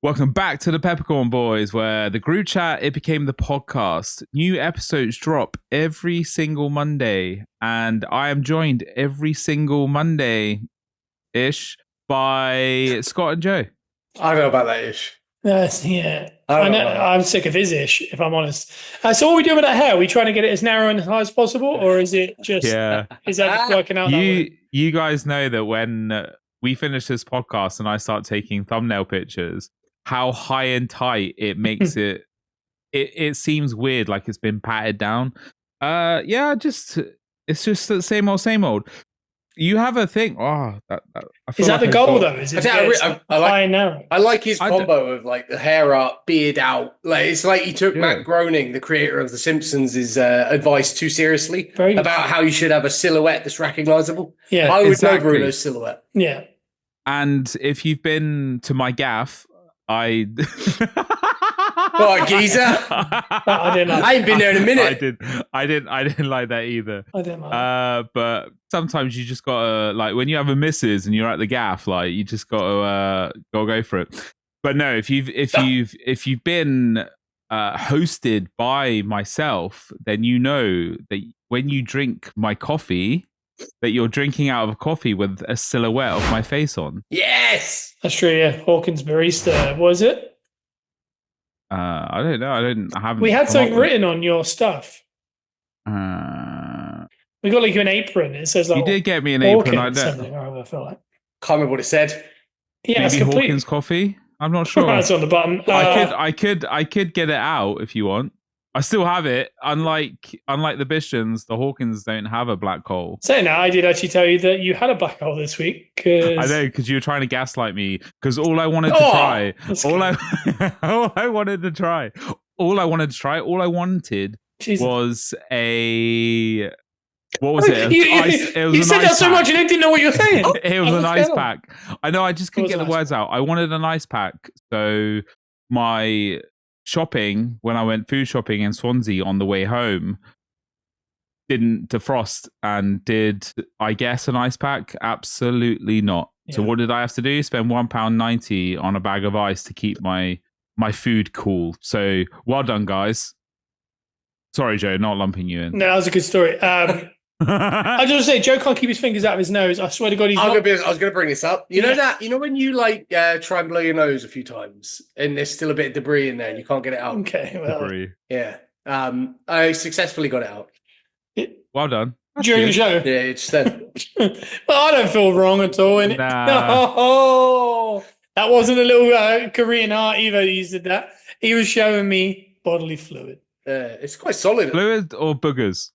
Welcome back to the Peppercorn Boys, where the group chat, it became the podcast. New episodes drop every single Monday, and I am joined every single Monday-ish by Scott and Joe. I don't know about that ish. Yeah. I'm sick of his ish, if I'm honest. So what are we doing with that hair? Are we trying to get it as narrow and high as possible, or is it just, is that just working out that way? You guys know that when we finish this podcast and I start taking thumbnail pictures, how high and tight it makes it seems weird, like it's been patted down. It's just the same old. You have a thing. Is that the goal though? Is it high and narrow? I like his combo of like the hair up, beard out. Like it's like he took Matt Groening, the creator of The Simpsons' advice too seriously about how you should have a silhouette that's recognizable. Yeah, I would know Bruno's silhouette. Yeah. And if you've been to my gaff, What, geezer? I didn't like I ain't been there in a minute. I didn't like that either. I didn't like but sometimes you just gotta, like, when you have a missus and you're at the gaff, like, you just gotta go for it. But no, if you've been hosted by myself, then you know that when you drink my coffee, that you're drinking out of a coffee with a silhouette of my face on. Yes, that's true. Yeah, Hawkins barista. Was it? I don't know. I haven't. We had something written on your stuff. We got like an apron. It says like you did get me an apron. I don't. I feel like can't remember what it said. Yeah, maybe Hawkins coffee. I'm not sure. That's on the button. I could get it out if you want. I still have it. Unlike the Bishans, the Hawkins don't have a black hole. So now I did actually tell you that you had a black hole this week. I know, because you were trying to gaslight me. Because all I wanted to try, was a. What was it? You said that so much, you didn't know what you were saying. It was an ice pack. I know. I just couldn't get the words out. I wanted an ice pack, so my shopping, when I went food shopping in Swansea on the way home, didn't defrost. And did I guess an ice pack? Absolutely not. Yeah. So what did I have to do? Spend £1.90 on a bag of ice to keep my food cool. So well done, guys. Sorry, Joe, not lumping you in. No, that was a good story. I just say Joe can't keep his fingers out of his nose. I swear to God, I was going to bring this up. You know that? You know when you like try and blow your nose a few times and there's still a bit of debris in there and you can't get it out. Okay, well, debris. Yeah. I successfully got it out. Well done. During the show. Yeah, it's then. Well, I don't feel wrong at all. No, that wasn't a little Korean art either. He did that. He was showing me bodily fluid. It's quite solid. Fluid or boogers?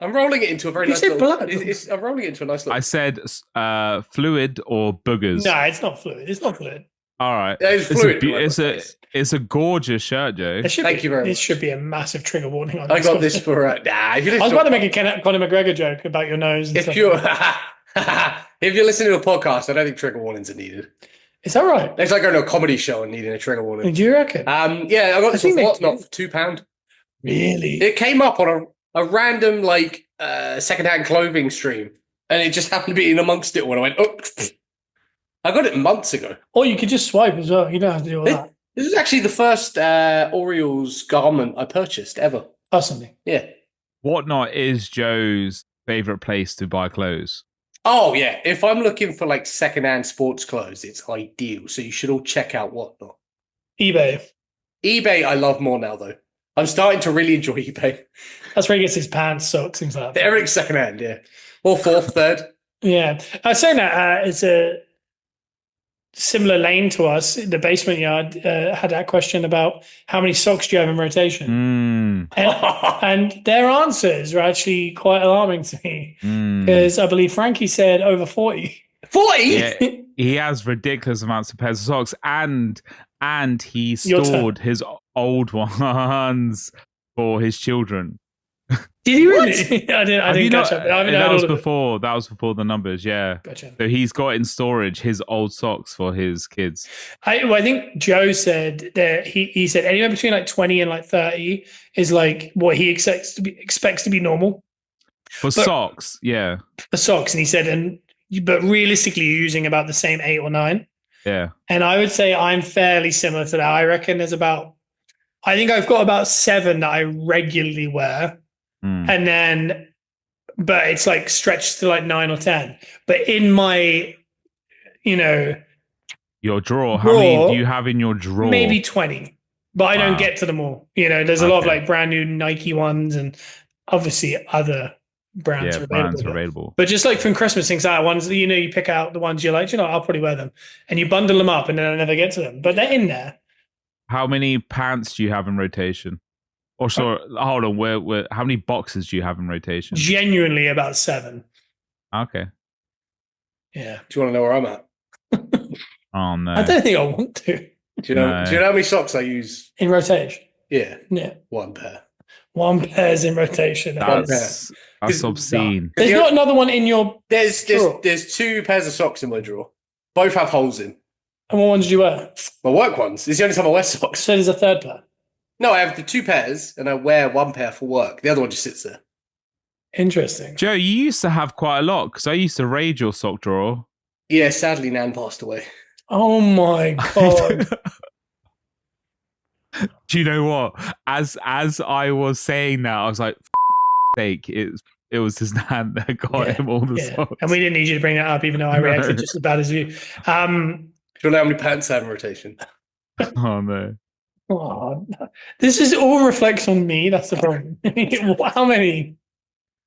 I'm rolling it into a very nice little... blood. I'm rolling it into a nice little... I said fluid or boogers. No, it's not fluid. It's not fluid. All right. Yeah, it's fluid. It's a gorgeous shirt, Joe. Thank you very much. This should be a massive trigger warning on I got this for... I was about to make a Conor McGregor joke about your nose. And if you're listening to a podcast, I don't think trigger warnings are needed. Is that right? It's like going to a comedy show and needing a trigger warning. Do you reckon? Yeah, I got this for Whatnot for £2. Really? It came up on a random like secondhand clothing stream, and it just happened to be in amongst it when I went, oh, I got it months ago. Or you could just swipe as well. You don't have to do all that. This was actually the first Orioles garment I purchased ever. Personally. Yeah. Whatnot is Joe's favourite place to buy clothes. Oh, yeah. If I'm looking for like secondhand sports clothes, it's ideal. So you should all check out Whatnot. eBay. I love more now, though. I'm starting to really enjoy eBay. That's where he gets his pants, socks, things like that. Everything's secondhand, yeah. Or fourth, third. Yeah. I was saying that it's a similar lane to us. The basement yard had that question about how many socks do you have in rotation? And their answers are actually quite alarming to me because I believe Frankie said over 40. 40? Yeah, he has ridiculous amounts of pairs of socks, and he stored his old ones for his children. Did he really? I didn't catch up. That was before the numbers, yeah. Gotcha. So he's got in storage his old socks for his kids. I think Joe said that he said anywhere between like 20 and like 30 is like what he expects to be normal. For socks, yeah. For socks, and he said, but realistically you're using about the same 8 or 9. Yeah. And I would say I'm fairly similar to that. I reckon I think I've got about 7 that I regularly wear. And then, but it's like stretched to like 9 or 10. But in my, your drawer, how many do you have in your drawer? Maybe 20, but I don't get to them all. There's a lot of like brand new Nike ones and obviously other brands are available. But just like from Christmas, things like that, ones that, you pick out the ones you're like, I'll probably wear them. And you bundle them up and then I never get to them. But they're in there. How many pants do you have in rotation? Or so, hold on, how many boxes do you have in rotation? Genuinely about 7. Okay. Yeah. Do you want to know where I'm at? Oh, no. I don't think I want to. Do you know how many socks I use? In rotation? Yeah. 1 pair. 1 pair's in rotation. That's obscene. There's not another one in your There's 2 pairs of socks in my drawer. Both have holes in. And what ones do you wear? My work ones. It's the only time I wear socks. So there's a 3rd pair? No, I have the 2 pairs and I wear 1 pair for work. The other one just sits there. Interesting. Joe, you used to have quite a lot because I used to raid your sock drawer. Yeah, sadly, Nan passed away. Oh my God. Do you know what? As I was saying that, I was like, sake, it was his Nan that got him all the socks. And we didn't need you to bring that up, even though I reacted just as bad as you. Do you know how many pants I have in rotation? Oh, no. Oh, this is all reflects on me. That's the problem. How many?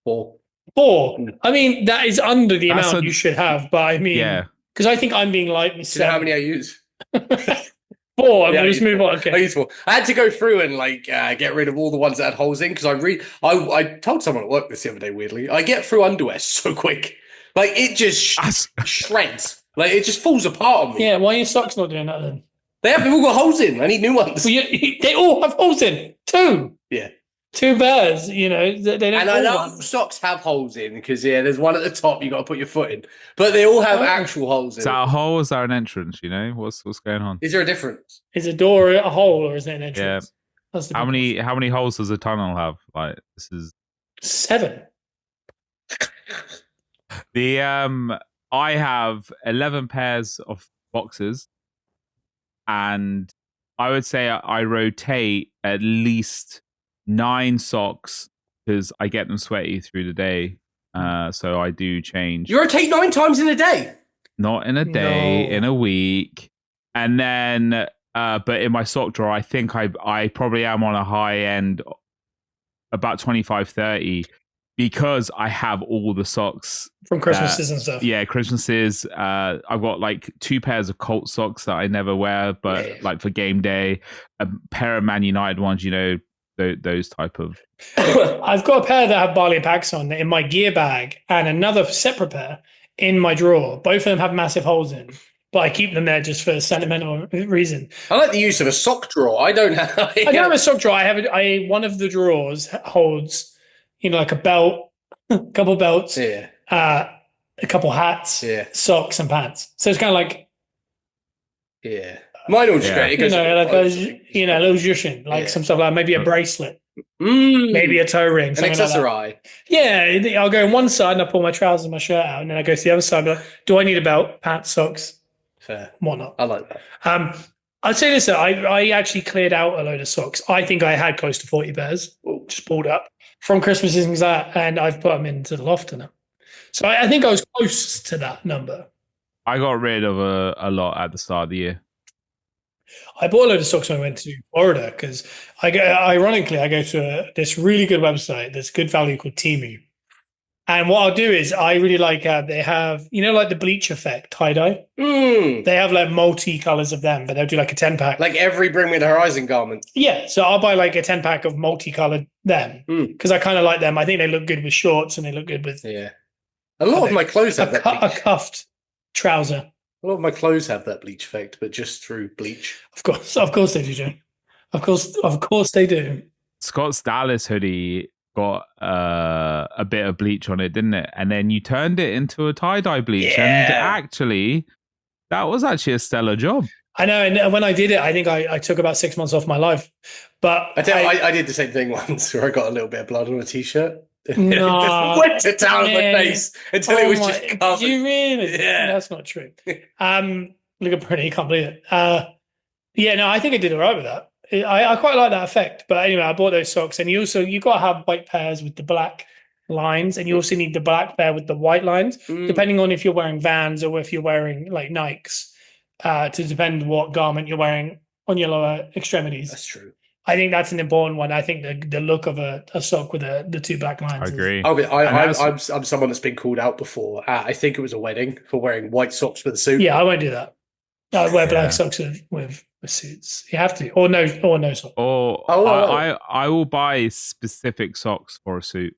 4. I mean, that is under the amount you should have, but I mean, because I think I'm being light. Do you know how many I use? 4. Yeah, just move on. Okay. I use 4. I had to go through and get rid of all the ones that had holes in because I told someone at work this the other day. Weirdly, I get through underwear so quick, like it just shreds, like it just falls apart on me. Yeah, why are your socks not doing that then? They've all got holes in. I need new ones. Well, they all have holes in. 2. Yeah. 2 pairs, they don't. And I know socks have holes in because there's one at the top you got to put your foot in, but they all have actual holes in. Is that a hole? Is that an entrance? What's going on? Is there a difference? Is a door a hole or is it an entrance? Yeah. How many holes does a tunnel have? Like this is 7. I have 11 pairs of boxes, and I would say I rotate at least 9 socks because I get them sweaty through the day. So I do change. You rotate 9 times in a day? Not in a day, in a week. And then, but in my sock drawer, I think I probably am on a high end, about 25, 30, because I have all the socks. From Christmases and stuff. Yeah, Christmases. I've got like 2 pairs of Colt socks that I never wear, but like for game day, a pair of Man United ones, those type of. I've got a pair that have Bali packs on in my gear bag and another separate pair in my drawer. Both of them have massive holes in, but I keep them there just for a sentimental reason. I like the use of a sock drawer. I don't have. I don't have a sock drawer. One of the drawers holds, like a belt, a couple belts, a couple hats, socks, and pants. So it's kind of like. Yeah. Mine all just a little jushin, like some stuff like maybe a bracelet, maybe a toe ring, an accessory. Like yeah, I'll go on one side and I pull my trousers and my shirt out, and then I go to the other side. But do I need a belt, pants, socks? Fair. Whatnot. I like that. I'd say this: I actually cleared out a load of socks. I think I had close to 40 pairs, just pulled up from Christmas and things like that, and I've put them into the loft now. So I think I was close to that number. I got rid of a lot at the start of the year. I bought a load of socks when I went to Florida because ironically, I go to this really good website that's good value called Temu. And what I'll do is I really like how they have, like the bleach effect tie-dye. They have like multi-colors of them, but they'll do like a 10-pack. Like every Bring Me the Horizon garment. Yeah. So I'll buy like a 10-pack of multicolored them because I kind of like them. I think they look good with shorts and they look good with. Yeah. A lot of my clothes have that a cuffed trouser. A lot of my clothes have that bleach effect, but just through bleach. Of course they do, Joe. Of course they do. Scott's Dallas hoodie got a bit of bleach on it, didn't it? And then you turned it into a tie-dye bleach, and actually, that was actually a stellar job. I know, and when I did it, I think I took about 6 months off my life. But I did the same thing once, where I got a little bit of blood on a t-shirt. No, went to town on my face until it was just covered. Did you really? Yeah, that's not true. Look at Bruno, you can't believe it. Yeah, no, I think I did all right with that. I quite like that effect. But anyway, I bought those socks, and you got to have white pairs with the black lines, and you also need the black pair with the white lines, depending on if you're wearing Vans or if you're wearing like Nikes, to depend what garment you're wearing on your lower extremities. That's true. I think that's an important one. I think the look of a sock with the two black lines. I agree. I'm someone that's been called out before. I think it was a wedding for wearing white socks with a suit. Yeah, I won't do that. I wear black socks with suits. You have to, or no socks. I will buy specific socks for a suit.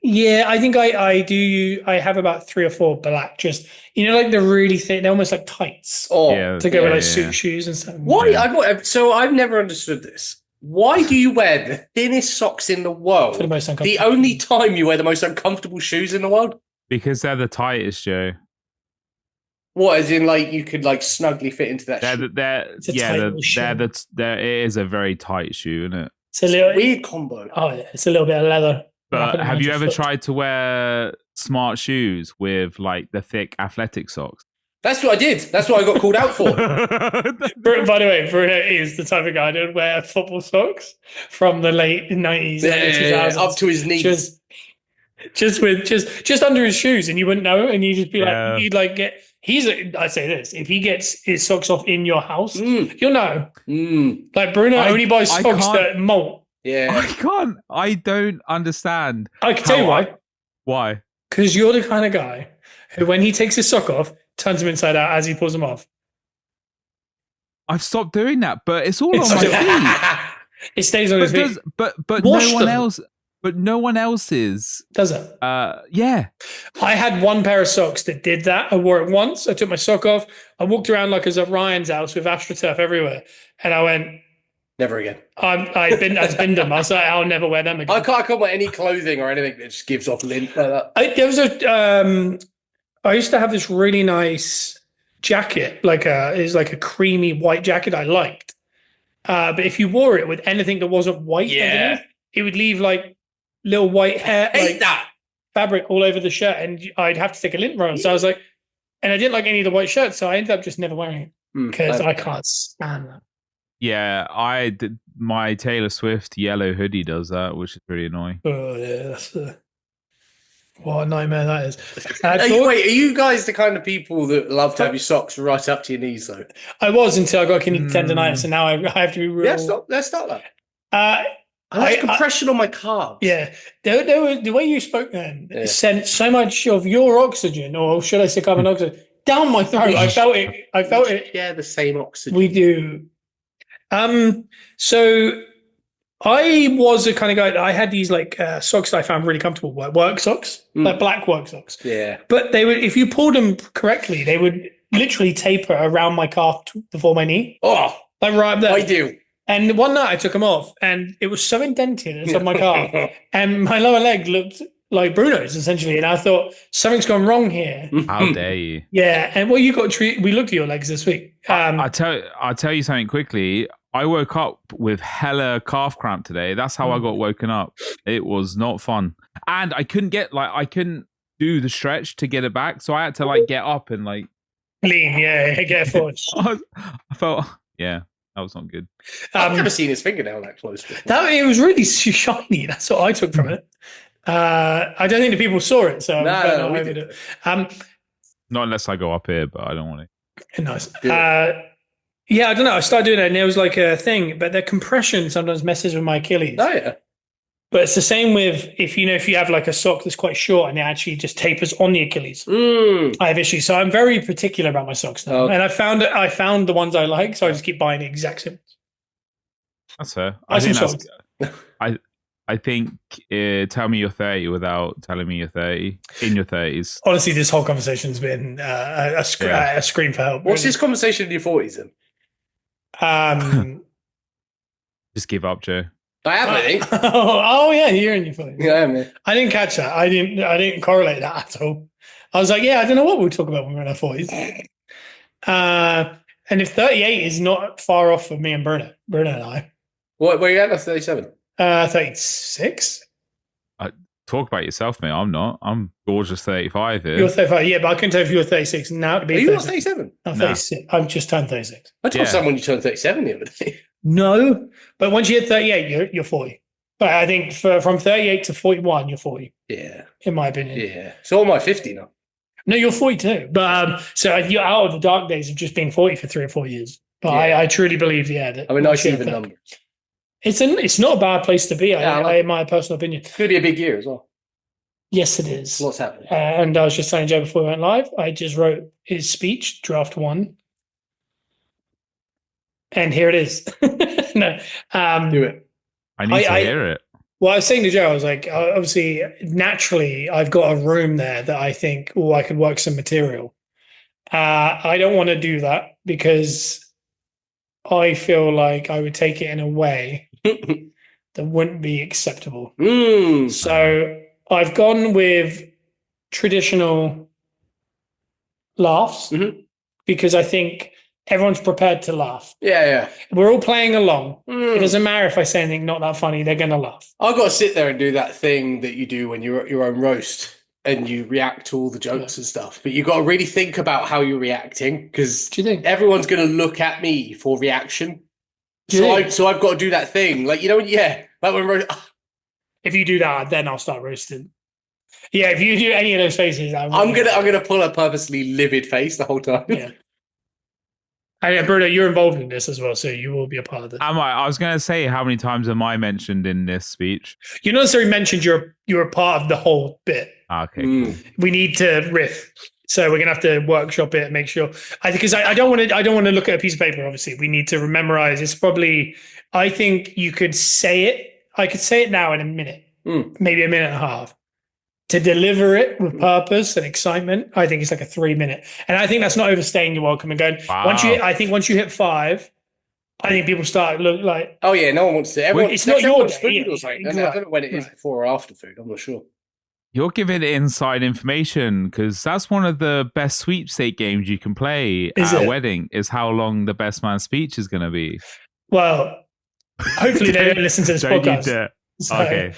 Yeah, I think I do. I have about 3 or 4 black, just like the really thin, they're almost like tights. To go with like suit shoes and stuff. Why? Yeah. I've never understood this. Why do you wear the thinnest socks in the world? For the most uncomfortable. The only time you wear the most uncomfortable shoes in the world? Because they're the tightest, Joe. What, as in like you could like snugly fit into that shoe? It is a very tight shoe, isn't it? It's a little weird combo. Oh, yeah, it's a little bit of leather. But have you ever tried to wear smart shoes with like the thick athletic socks? That's what I did. That's what I got called out for. By the way, Bruno is the type of guy that would wear football socks from the late 90s, early 2000s. Up to his knees. Just under his shoes, and you wouldn't know, and you'd just be like, you'd like get. I say this: if he gets his socks off in your house, you'll know. Like Bruno only buys socks that molt. Yeah, I don't understand. I can tell you why. Why? Because you're the kind of guy who, when he takes his sock off, turns them inside out as he pulls them off. I've stopped doing that, but it's all on my feet. It stays on his feet. But no one else. But no one else's. Does it? Yeah. I had one pair of socks that did that. I wore it once. I took my sock off. I walked around like I was at Ryan's house with AstroTurf everywhere. And I went, never again. I binned them. I was like, I'll never wear them again. I can't wear any clothing or anything that just gives off lint like that. I used to have this really nice jacket. It was like a creamy white jacket I liked. But if you wore it with anything that wasn't white underneath, it would leave like little white hair, fabric all over the shirt, and I'd have to take a lint roll. So I was like, and I didn't like any of the white shirts, so I ended up just never wearing it because I can't stand that. Yeah, I did. My Taylor Swift yellow hoodie does that, which is pretty annoying. Oh yeah, that's what a nightmare that is. Wait, are you guys the kind of people that love to have your socks right up to your knees, though? I was until I got kidney tendonitis, and now I have to be real. Let's start that. I had compression on my calves. Yeah. The way you spoke then sent so much of your oxygen, or should I say carbon dioxide, down my throat. I felt it. Yeah, the same oxygen. We do. So I was the kind of guy that I had these like socks that I found really comfortable, like work socks, like black work socks. Yeah. But they would, if you pulled them correctly, they would literally taper around my calf before my knee. Oh, like right there. I do. And one night I took them off, and it was so indented inside my calf, and my lower leg looked like Bruno's essentially. And I thought something's gone wrong here. How dare you? Yeah, and well, you got we looked at your legs this week. I'll tell you something quickly. I woke up with hella calf cramp today. That's how I got woken up. It was not fun, and I couldn't do the stretch to get it back, so I had to get up and lean. Yeah, get forward. I felt that was not good. I've never seen his fingernail that close before. It was really shiny. That's what I took from it. I don't think the people saw it, so not unless I go up here, but I don't want it. Nice. Yeah, I don't know. I started doing it, and it was like a thing. But the compression sometimes messes with my Achilles. Oh yeah. But it's the same with if you have like a sock that's quite short and it actually just tapers on the Achilles. I have issues, so I'm very particular about my socks now. And I found the ones I like, so I just keep buying the exact same. That's fair. I think tell me you're 30 without telling me you're 30 in your 30s. Honestly, this whole conversation's been a scream for help. What's this conversation in your 40s then? Just give up, Joe. I am, I think. Oh yeah, you're in your 40s. Yeah, I am. Yeah. I didn't catch that. I didn't correlate that at all. I was like, yeah, I don't know what we'll talk about when we're in our 40s. And if 38 is not far off of me and Bruno and I. What? Where are you at? 37. 36. Talk about yourself, mate. I'm not. I'm gorgeous 35 here. You're 35, yeah, but I couldn't tell if you were 36 now to be. Are you not 37? I'm 36. I've just turned 36. I told someone you turned 37 the other day. No, but once you hit 38, you're 40. But I think from 38 to 41, you're 40. Yeah. In my opinion. Yeah. So am I 50 now? No, you're 42. But so you're out of the dark days of just being 40 for 3 or 4 years. But I truly believe, that I'm a nice even number. It's not a bad place to be, in my personal opinion. It's going to be a big year as well. Yes, it is. What's happening? And I was just telling Joe before we went live, I just wrote his speech, draft 1. And here it is. No, do it. I need to hear it. Well, I was saying to Joe, I was like, obviously, naturally, I've got a room there that I think, I could work some material. I don't want to do that because I feel like I would take it in a way that wouldn't be acceptable. So I've gone with traditional laughs because I think everyone's prepared to laugh. Yeah. We're all playing along. It doesn't matter if I say anything not that funny, they're going to laugh. I've got to sit there and do that thing that you do when you're at your own roast and you react to all the jokes and stuff. But you've got to really think about how you're reacting because everyone's going to look at me for reaction. So I've got to do that thing. Like, like when if you do that, then I'll start roasting. Yeah, if you do any of those faces, I'm gonna pull a purposely livid face the whole time. Yeah. And Bruno, you're involved in this as well, so you will be a part of it. I was going to say, how many times am I mentioned in this speech? You're not necessarily mentioned. You're a part of the whole bit. Okay. Cool. We need to riff, so we're gonna have to workshop it and make sure. Because I don't want to look at a piece of paper. Obviously, we need to memorize. It's probably. I think you could say it. I could say it now in a minute, maybe a minute and a half. To deliver it with purpose and excitement, I think it's like a 3 minute. And I think that's not overstaying your welcome and going. Wow. Once you hit 5, I think people start look like. Oh yeah, no one wants to. It's not your food or something. I don't know when it is before or after food. I'm not sure. You're giving inside information because that's one of the best sweepstake games you can play at a wedding. Is how long the best man speech is going to be. Well, hopefully they don't listen to this podcast. So, okay.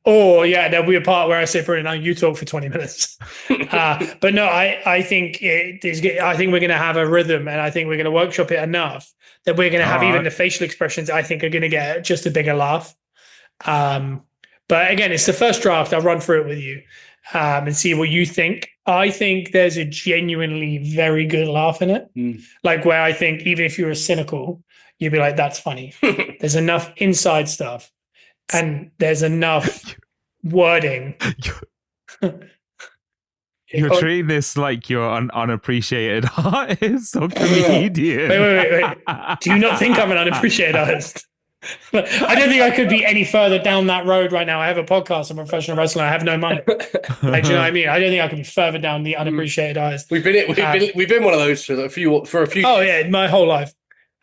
Or there'll be a part where I say, Bruno, now you talk for 20 minutes. But no, I think I think we're going to have a rhythm, and I think we're going to workshop it enough that we're going to have even the facial expressions. I think are going to get just a bigger laugh. But again, it's the first draft. I'll run through it with you and see what you think. I think there's a genuinely very good laugh in it. Like where I think even if you were cynical, you'd be like, that's funny. There's enough inside stuff. And there's enough wording. You're treating this like you're an unappreciated artist or comedian. Wait. Do you not think I'm an unappreciated artist? I don't think I could be any further down that road right now. I have a podcast. I'm a professional wrestler. I have no money. Like, do you know what I mean? I don't think I could be further down the unappreciated artist. We've been one of those for a few. Oh yeah, my whole life.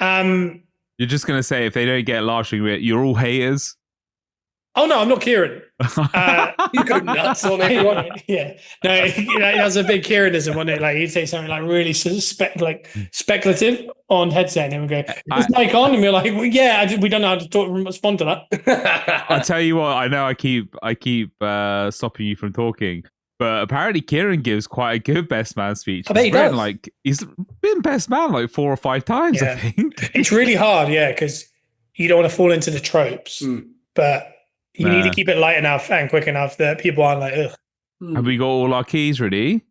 You're just gonna say if they don't get laughing, you're all haters. Oh no, I'm not Kieran. You go nuts on everyone. Yeah, no, that's a big Kieranism, wasn't it? Like he'd say something like really speculative on headset, and we go, "Is mic on?" And we're like, well, "Yeah, we don't know how to respond to that." I'll tell you what. I know I keep stopping you from talking, but apparently Kieran gives quite a good best man speech. I bet he does. Like he's been best man like 4 or 5 times. I think it's really hard, because you don't want to fall into the tropes, but. You need to keep it light enough and quick enough that people aren't like, ugh. Have we got all our keys ready?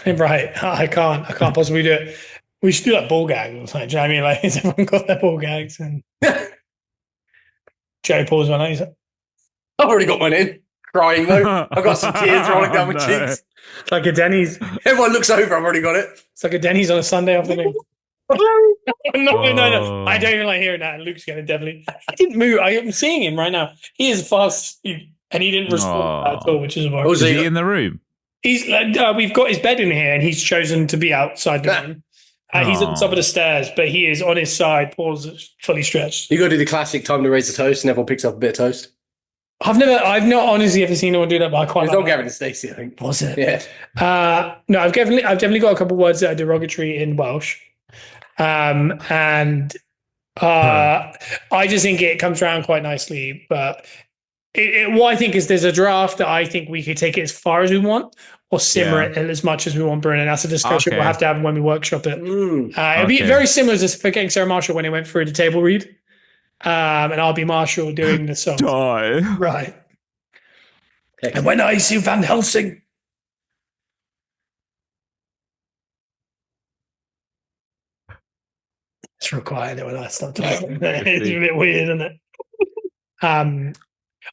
Right. I can't possibly do it. We should do that ball gag. Like, do you know what I mean? Like, has everyone got their ball gags? And Joe pulls one out. He's like, I've already got one in. Crying though. I've got some tears rolling down my cheeks. It's like a Denny's. Everyone looks over. I've already got it. It's like a Denny's on a Sunday afternoon. No. I don't even like hearing that. Luke's going to definitely. He didn't move. I am seeing him right now. He is fast asleep, and he didn't respond at all, which is why. Is he in the room? He's. We've got his bed in here, and he's chosen to be outside the room. He's at the top of the stairs, but he is on his side, paws fully stretched. You got to do the classic time to raise the toast, and everyone picks up a bit of toast. I've not honestly ever seen anyone do that, but I quite like it. It's not Gavin and Stacey, I think. Was it? Yeah. No, I've definitely got a couple of words that are derogatory in Welsh. I just think it comes around quite nicely, but What I think is there's a draft that I think we could take it as far as we want or simmer it as much as we want, Bruno. And that's a discussion we'll have to have when we workshop it. It'll be very similar to forgetting Sarah Marshall when he went through the table read. And I'll be Marshall doing the song. Die. Right. And when I see Van Helsing. It's real quiet when I start talking. It's a bit weird, isn't it?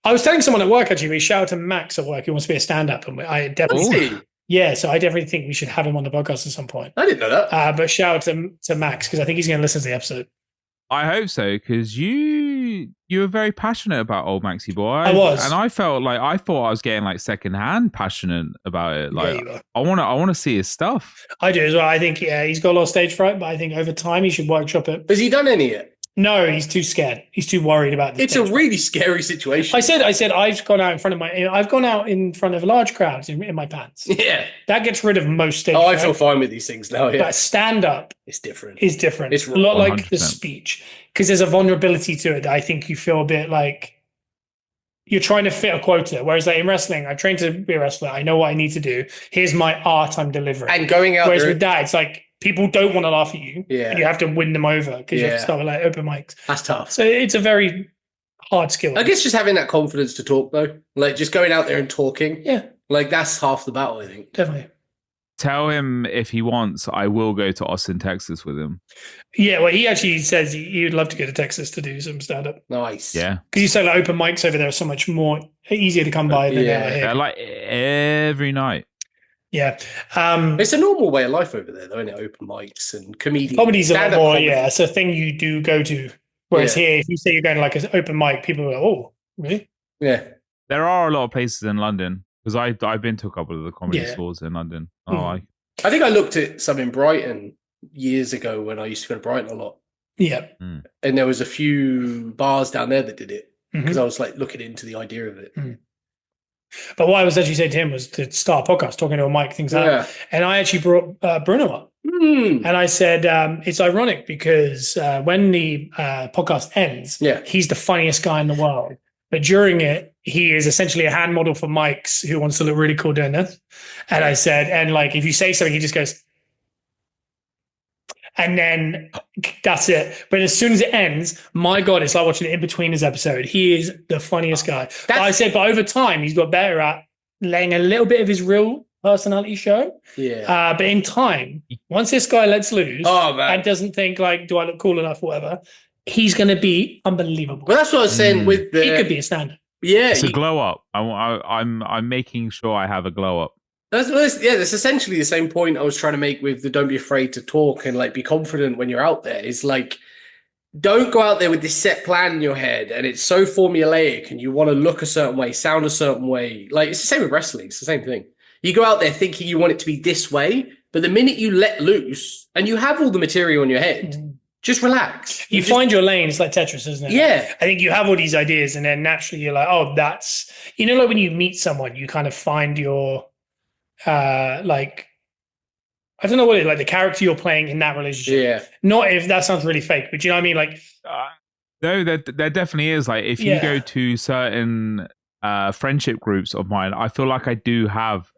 I was telling someone at work, actually, we shout out to Max at work, who wants to be a stand-up. And I definitely so I definitely think we should have him on the podcast at some point. I didn't know that. But shout out to Max, because I think he's going to listen to the episode. I hope so, because you were very passionate about Old Maxi Boy. I was, and I felt like I was getting like secondhand passionate about it. Like I want to see his stuff. I do as well. I think he's got a lot of stage fright, but I think over time he should workshop it. Has he done any yet? No, he's too scared. He's too worried about this. It's a really scary situation. I said I've gone out in front of large crowds in my pants. Yeah. That gets rid of most stage. I feel fine with these things now, yeah. But stand up is different. It's a lot 100%. Like the speech. Because there's a vulnerability to it that I think you feel a bit like you're trying to fit a quota. Whereas like in wrestling, I've trained to be a wrestler. I know what I need to do. Here's my art I'm delivering. And going out Whereas with that, it's like people don't want to laugh at you. Yeah. And you have to win them over because you have to start with like open mics. That's tough. So it's a very hard skill. I guess just having that confidence to talk though. Like just going out there and talking. Yeah. Like that's half the battle, I think. Definitely. Tell him if he wants, I will go to Austin, Texas with him. Yeah, well, he actually says he'd love to go to Texas to do some stand-up. Nice. Yeah. Because you say like open mics over there are so much more easier to come by than they are here. Like every night. Yeah. It's a normal way of life over there, though, isn't it? Open mics and comedians. Comedy's a lot more, it's a thing you do go to. Whereas here, if you say you're going to like an open mic, people are like, oh, really? Yeah. There are a lot of places in London. Because I've been to a couple of the comedy stores in London. I think I looked at some in Brighton years ago when I used to go to Brighton a lot. Yeah. And there was a few bars down there that did it because I was like looking into the idea of it. But what I was actually saying to him was to start a podcast, talking to a mic, things like that. And I actually brought Bruno up. And I said, it's ironic because when the podcast ends, he's the funniest guy in the world. But during it, he is essentially a hand model for mics who wants to look really cool doing this. And I said, and like, if you say something, he just goes, and then that's it. But as soon as it ends, my God, it's like watching an In-Betweeners episode. He is the funniest guy. But I said, but over time, he's got better at laying a little bit of his real personality show. Yeah. But in time, once this guy lets loose and doesn't think like, do I look cool enough or whatever, he's going to be unbelievable. Well, that's what I was saying with the... He could be a stand-up. Yeah. It's a glow up. I'm making sure I have a glow up. That's essentially the same point I was trying to make with the don't be afraid to talk and like be confident when you're out there. It's like, don't go out there with this set plan in your head and it's so formulaic and you want to look a certain way, sound a certain way. Like it's the same with wrestling. It's the same thing. You go out there thinking you want it to be this way, but the minute you let loose and you have all the material in your head, just relax. You find your lane. It's like Tetris, isn't it? Yeah. I think you have all these ideas and then naturally you're like, oh, that's, like when you meet someone, you kind of find your, like, I don't know what it is, like the character you're playing in that relationship. Yeah. Not if that sounds really fake, but you know what I mean? Like, no, there definitely is. Like, if you go to certain friendship groups of mine, I feel like I do have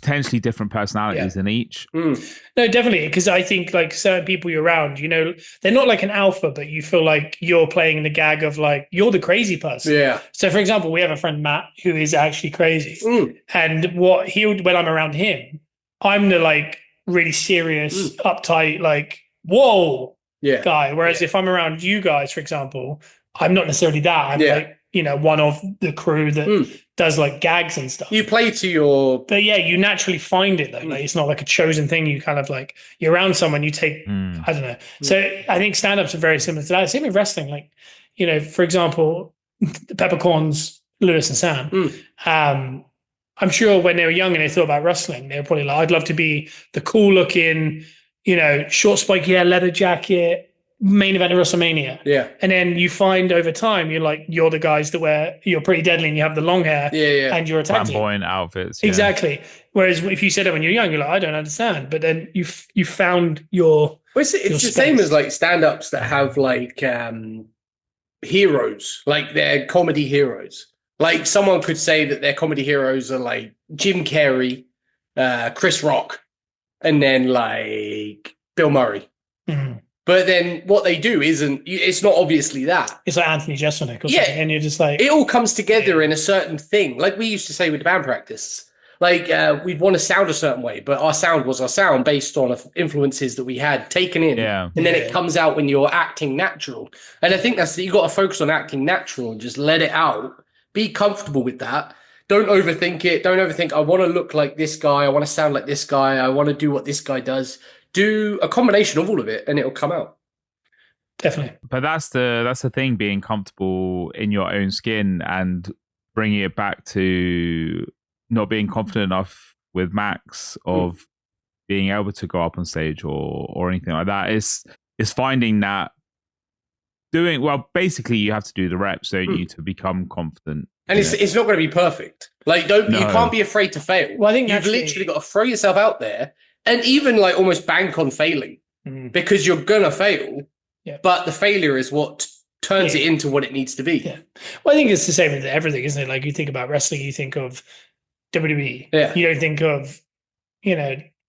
potentially different personalities in each. No, definitely, because I think like certain people you're around, they're not like an alpha, but you feel like you're playing the gag of like you're the crazy person. Yeah. So for example, we have a friend Matt who is actually crazy, and when I'm around him, I'm the like really serious, uptight, like whoa guy. Whereas if I'm around you guys, for example, I'm not necessarily that. I'm like one of the crew that does like gags and stuff. You play to your... But yeah, you naturally find it though. Like it's not like a chosen thing. You kind of like, you're around someone, you take, I don't know. So I think stand-ups are very similar to that. Same with wrestling. Like, for example, the Peppercorns, Lewis and Sam, I'm sure when they were young and they thought about wrestling, they were probably like, I'd love to be the cool looking, short spiky hair, leather jacket, main event of WrestleMania. Yeah. And then you find over time, you're the guys that you're pretty deadly and you have the long hair and you're a tag team. Flamboyant outfits. Yeah. Exactly. Whereas if you said it when you're young, you're like, I don't understand. But then you found your... Well, it's the same as like stand-ups that have like heroes, like they're comedy heroes. Like someone could say that their comedy heroes are like Jim Carrey, Chris Rock, and then like Bill Murray. Mm. But then what they do it's not obviously that. It's like Anthony Jeselnik or something. And you're just like... It all comes together in a certain thing. Like we used to say with the band practice. Like we'd want to sound a certain way, but our sound was our sound based on influences that we had taken in. Yeah. And then it comes out when you're acting natural. And I think you got to focus on acting natural and just let it out. Be comfortable with that. Don't overthink it. Don't overthink, I want to look like this guy. I want to sound like this guy. I want to do what this guy does. Do a combination of all of it and it'll come out. Definitely. But that's the thing, being comfortable in your own skin and bringing it back to not being confident enough with Max of being able to go up on stage or anything like that. Is finding that doing well. Basically, you have to do the reps, don't you, to become confident. And it's not going to be perfect. Like you can't be afraid to fail. Well, I think you've literally got to throw yourself out there and even like almost bank on failing because you're gonna fail. Yeah. But the failure is what turns it into what it needs to be. Yeah. Well, I think it's the same with everything, isn't it? Like you think about wrestling, you think of WWE. Yeah. You don't think of,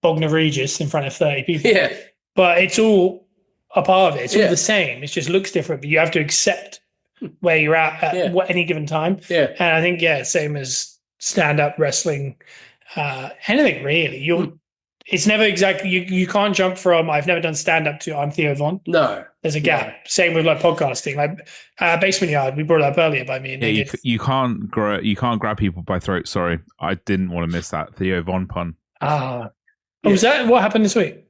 Bognor Regis in front of 30 people. Yeah. But it's all a part of it. It's all the same. It just looks different, but you have to accept where you're at any given time. Yeah. And I think, same as stand-up wrestling, anything really. It's never exactly, you can't jump from I've never done stand-up to I'm Theo Von. No. There's a gap. No. Same with like podcasting. Like Basement Yard, we brought it up earlier by me. And you can't grab people by throat. Sorry, I didn't want to miss that Theo Von pun. Was that what happened this week?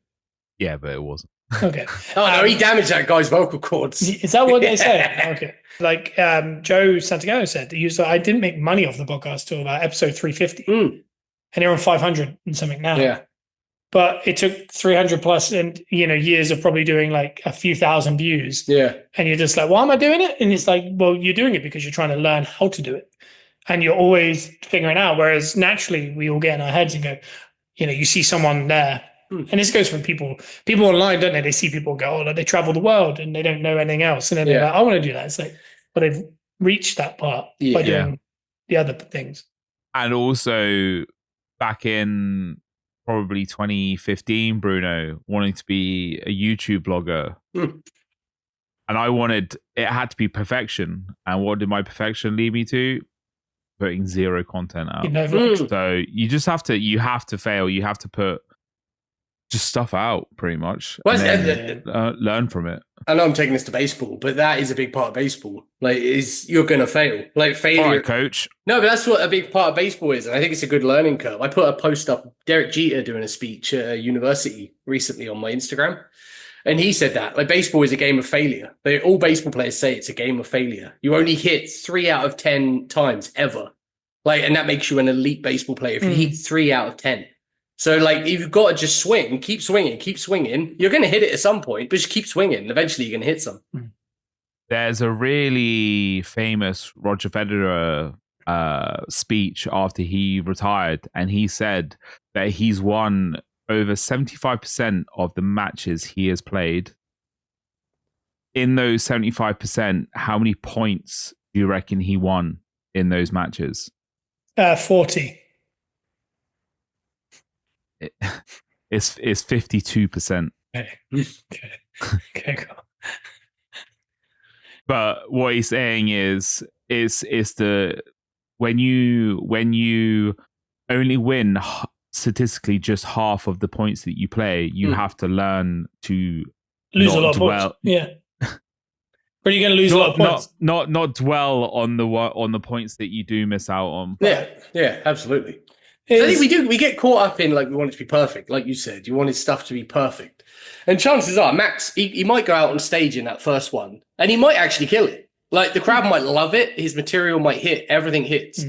Yeah, but it wasn't. Okay. No, he damaged that guy's vocal cords. Is that what they say? Okay. Like Joe Santagano said, he was like, I didn't make money off the podcast till about episode 350. And they're on 500 and something now. Yeah. But it took 300 plus and, years of probably doing like a few thousand views. Yeah. And you're just like, why am I doing it? And it's like, well, you're doing it because you're trying to learn how to do it. And you're always figuring out. Whereas naturally we all get in our heads and go, you see someone there. And this goes from people online, don't they? They see people go, they travel the world and they don't know anything else. And then they're like, I want to do that. It's like, but they've reached that part by doing the other things. And also back in probably 2015, Bruno, wanting to be a YouTube blogger. And it had to be perfection. And what did my perfection lead me to? Putting zero content out. So you just have to fail. You have to put just stuff out pretty much. Well, learn from it. I know I'm taking this to baseball, but that is a big part of baseball. Like, you're going to fail. Like, failure. All right, coach. No, but that's what a big part of baseball is. And I think it's a good learning curve. I put a post up, Derek Jeter doing a speech at a university recently on my Instagram. And he said that, like, baseball is a game of failure. All baseball players say it's a game of failure. You only hit 3 out of 10 times ever. Like, and that makes you an elite baseball player if you hit 3 out of 10. So, like, you've got to just keep swinging. You're going to hit it at some point, but just keep swinging. Eventually, you're going to hit some. There's a really famous Roger Federer speech after he retired, and he said that he's won over 75% of the matches he has played. In those 75%, how many points do you reckon he won in those matches? 40. It's 52%. Okay, cool. But what he's saying is when you only win statistically just half of the points that you play, you have to learn to lose a lot of points. Yeah. But you're going to lose a lot of points. Not dwell on the points that you do miss out on. Yeah, absolutely. I think we get caught up in, like, we want it to be perfect. Like you said, you wanted stuff to be perfect. And chances are, Max, he might go out on stage in that first one and he might actually kill it. Like, the crowd might love it. His material might hit. Everything hits.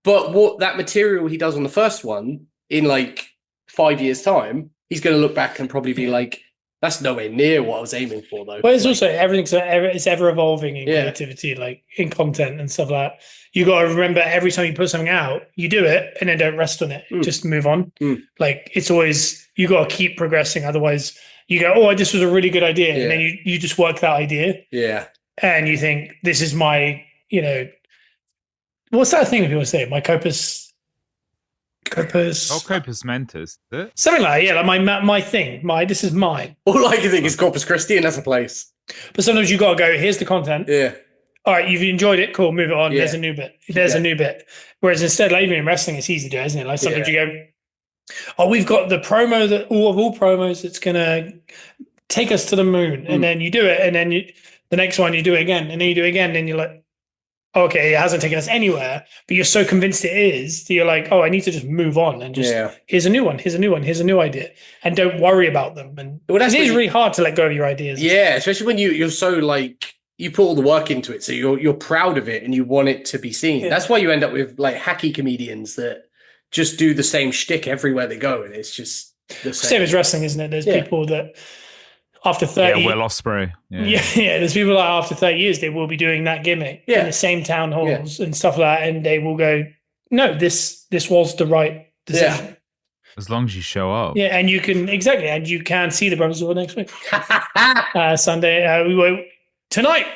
But what that material he does on the first one in like 5 years' time, he's going to look back and probably be like, that's nowhere near what I was aiming for, though. But it's also it's ever evolving in creativity, like in content and stuff like that. You got to remember every time you put something out, you do it and then don't rest on it. Just move on. Like, it's always, you got to keep progressing. Otherwise, you go, oh, this was a really good idea. And then you just work that idea. Yeah. And you think, this is my, What's that thing people say? My corpus. Oh, corpus mentis. Is it? Something like that, yeah. Like my thing. This is mine. All I can think is Corpus Christi, and that's a place. But sometimes you got to go. Here's the content. Yeah. All right, you've enjoyed it. Cool, move it on. Yeah. There's a new bit. There's a new bit. Whereas instead, like even in wrestling, it's easy to do, isn't it? Like sometimes you go, oh, we've got the promo that all promos that's gonna take us to the moon, and then you do it, and then the next one you do it again, and then you do it again, and you're like, okay, it hasn't taken us anywhere, but you're so convinced it is that you're like, oh, I need to just move on and just here's a new one, here's a new one, here's a new idea, and don't worry about them. And it is really hard to let go of your ideas. Yeah, especially when you're so like you put all the work into it, so you're proud of it and you want it to be seen. Yeah. That's why you end up with like hacky comedians that just do the same shtick everywhere they go, and it's just the same as wrestling, isn't it? There's people that after 30 Will Ospreay. There's people that after 30 years they will be doing that gimmick in the same town halls and stuff like that, and they will go, no, this was the right decision. Yeah. As long as you show up. Yeah, and you can see the Brothers all next week. Sunday tonight.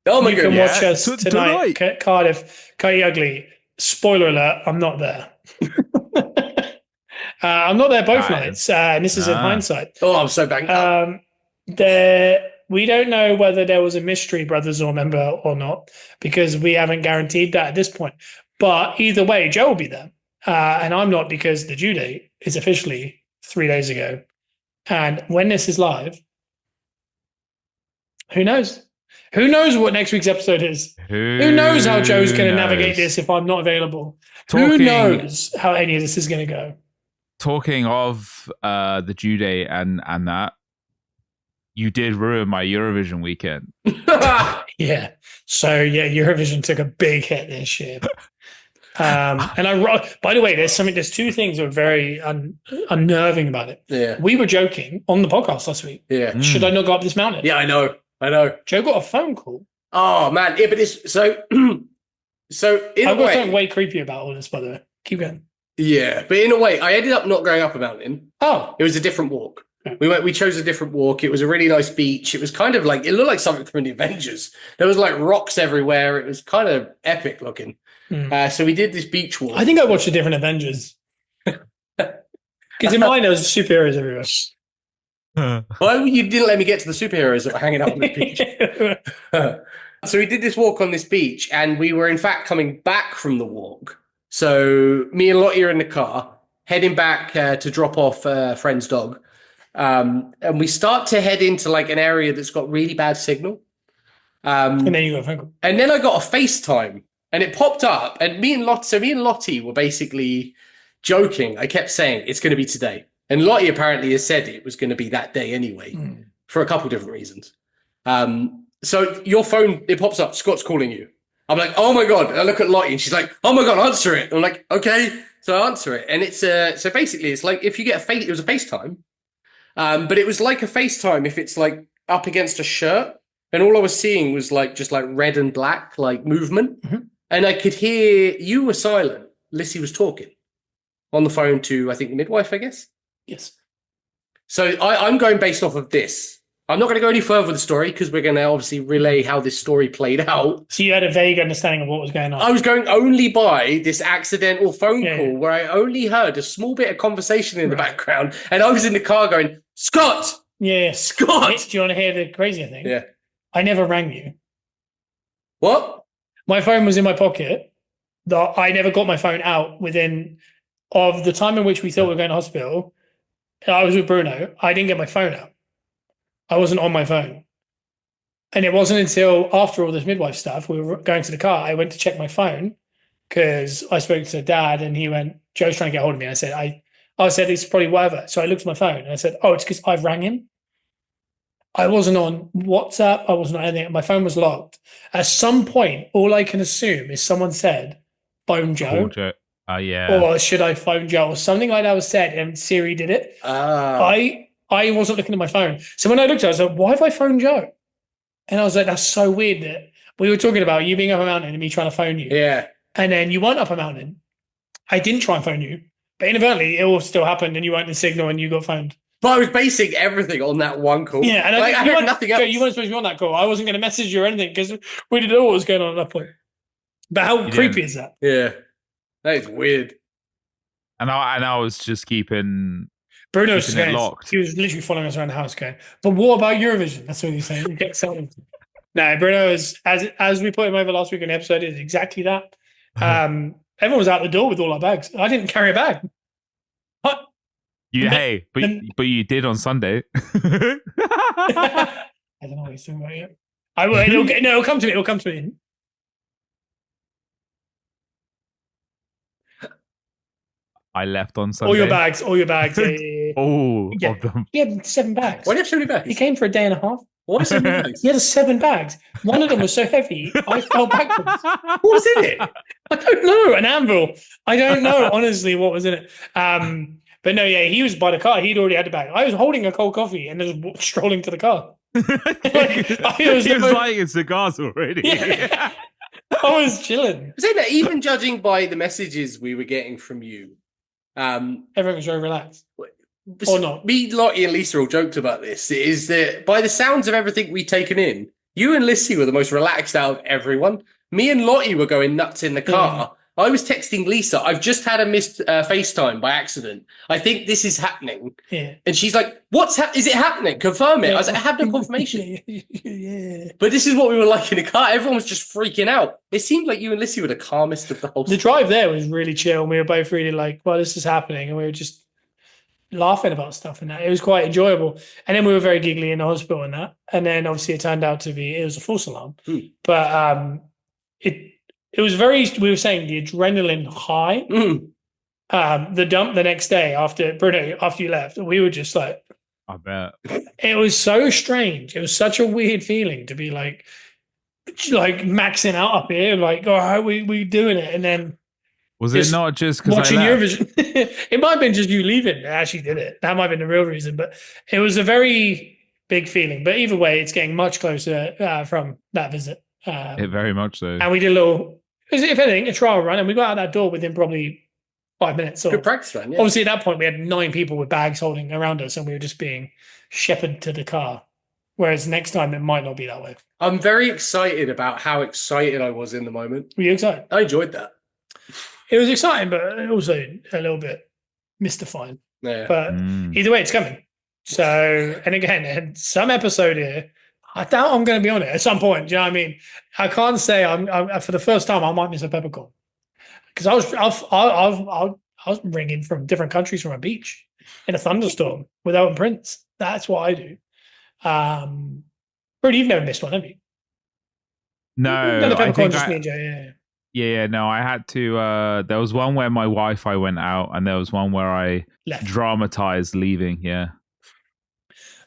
Oh my god! You can watch us tonight. Cardiff, Cutty Ugly. Spoiler alert, I'm not there. I'm not there both nights, and this is in hindsight. Oh, I'm so banged up. We don't know whether there was a mystery Brothers All member or not, because we haven't guaranteed that at this point. But either way, Joe will be there, and I'm not, because the due date is officially 3 days ago. And when this is live, who knows? Who knows what next week's episode is? Who knows how Joe's going to navigate this if I'm not available? Who knows how any of this is going to go? Talking of the due date and that, you did ruin my Eurovision weekend. Yeah. So, Eurovision took a big hit this year. And by the way, there's two things that are very unnerving about it. Yeah. We were joking on the podcast last week. Yeah. Should I not go up this mountain? Yeah, I know. Joe got a phone call. Oh man. Yeah, but it's so in I've got something way creepy about all this, by the way. Keep going. Yeah, but in a way, I ended up not going up a mountain. Oh. It was a different walk. Okay. We chose a different walk. It was a really nice beach. It was kind of like, it looked like something from the Avengers. There was like rocks everywhere. It was kind of epic looking. So we did this beach walk. I think I watched a different Avengers. Because in mine, there was superheroes everywhere. Well, you didn't let me get to the superheroes that were hanging out on the beach. So we did this walk on this beach, and we were in fact coming back from the walk. So me and Lottie are in the car, heading back to drop off a friend's dog. And we start to head into like an area that's got really bad signal. And then you got a phone call. And then I got a FaceTime, and it popped up. And me and Lottie were basically joking. I kept saying, it's going to be today. And Lottie apparently has said it was going to be that day anyway, for a couple of different reasons. So your phone, it pops up, Scott's calling you. I'm like, oh my God. And I look at Lottie and she's like, oh my God, answer it. I'm like, okay. So I answer it. And it's, so basically it's like, if you get it was a FaceTime. But it was like a FaceTime if it's like up against a shirt. And all I was seeing was like, just like red and black, like movement. And I could hear you were silent. Lissy was talking on the phone to, I think, the midwife, I guess. Yes. So I'm going based off of this. I'm not going to go any further with the story because we're going to obviously relay how this story played out. So you had a vague understanding of what was going on. I was going only by this accidental phone call where I only heard a small bit of conversation in the background, and I was in the car going, Scott! Yeah. Scott! Do you want to hear the crazier thing? Yeah. I never rang you. What? My phone was in my pocket. I never got my phone out within of the time in which we thought we were going to hospital. I was with Bruno. I didn't get my phone out. I wasn't on my phone. And it wasn't until after all this midwife stuff, we were going to the car, I went to check my phone because I spoke to Dad and he went, Joe's trying to get hold of me. I said, I said, it's probably whatever. So I looked at my phone and I said, oh, it's because I've rang him. I wasn't on WhatsApp. I wasn't on anything. My phone was locked. At some point, all I can assume is someone said, phone Joe. Yeah. Or should I phone Joe? Or something like that was said and Siri did it. I wasn't looking at my phone. So when I looked at it, I was like, why have I phoned Joe? And I was like, that's so weird that we were talking about you being up a mountain and me trying to phone you. Yeah. And then you weren't up a mountain. I didn't try and phone you. But inadvertently, it all still happened and you weren't in signal and you got phoned. But I was basing everything on that one call. Yeah, and I heard nothing else. You weren't supposed to be on that call. I wasn't going to message you or anything because we didn't know what was going on at that point. But how creepy is that? Yeah, that is weird. And I was just keeping Bruno was it locked. He was literally following us around the house going, but what about Eurovision? That's what he's saying. He gets excited. No, Bruno is, as we put him over last week in the episode, is exactly that. Everyone was out the door with all our bags. I didn't carry a bag. But you did on Sunday. I don't know what he's talking about yet. It'll come to me. It'll come to me. I left on Sunday. All your bags. All of them. He had 7 bags. Why do you have so many bags? He came for a day and a half. Why so many bags? He had 7 bags. One of them was so heavy, I fell backwards. What was in it? I don't know. An anvil. I don't know, honestly, what was in it. But no, yeah, he was by the car. He'd already had a bag. I was holding a cold coffee and just strolling to the car. He was lighting cigars already. Yeah. I was chilling. Saying that, even judging by the messages we were getting from you, everyone was very relaxed. Or not. Me, Lottie, and Lisa all joked about this. It is that by the sounds of everything we'd taken in, you and Lissy were the most relaxed out of everyone. Me and Lottie were going nuts in the car. I was texting Lisa, I've just had a missed FaceTime by accident. I think this is happening. Yeah. And she's like, is it happening? Confirm it. Yeah. I was like, I have no confirmation. Yeah. But this is what we were like in the car. Everyone was just freaking out. It seemed like you and Lissy were the calmest of the whole The drive there was really chill. And we were both really like, well, this is happening. And we were just laughing about stuff and that. It was quite enjoyable. And then we were very giggly in the hospital and that. And then obviously it turned out to be, it was a false alarm. But it was very, we were saying the adrenaline high, the dump the next day after Bruno, after you left, we were just like, I bet. It was so strange. It was such a weird feeling to be like maxing out up here, like, all right, we doing it. And then was it not just because watching Eurovision? It might have been just you leaving. I actually did it. That might have been the real reason, but it was a very big feeling. But either way, it's getting much closer from that visit. It very much so. And we did a little, if anything, a trial run, and we got out that door within probably 5 minutes. Good practice run, yeah. Obviously, at that point, we had 9 people with bags holding around us, and we were just being shepherded to the car. Whereas next time, it might not be that way. I'm very excited about how excited I was in the moment. Were you excited? I enjoyed that. It was exciting, but also a little bit mystifying. Yeah. But either way, it's coming. So, and again, some episode here, I doubt I'm going to be on it at some point. Do you know what I mean? I can't say I'm for the first time I might miss a peppercorn because I was ringing from different countries from a beach in a thunderstorm without prints. That's what I do. Bruno, you've never missed one, have you? No, the peppercorn just me and Joe. Yeah, no, I had to. There was one where my Wi-Fi went out, and there was one where I dramatized leaving. Yeah,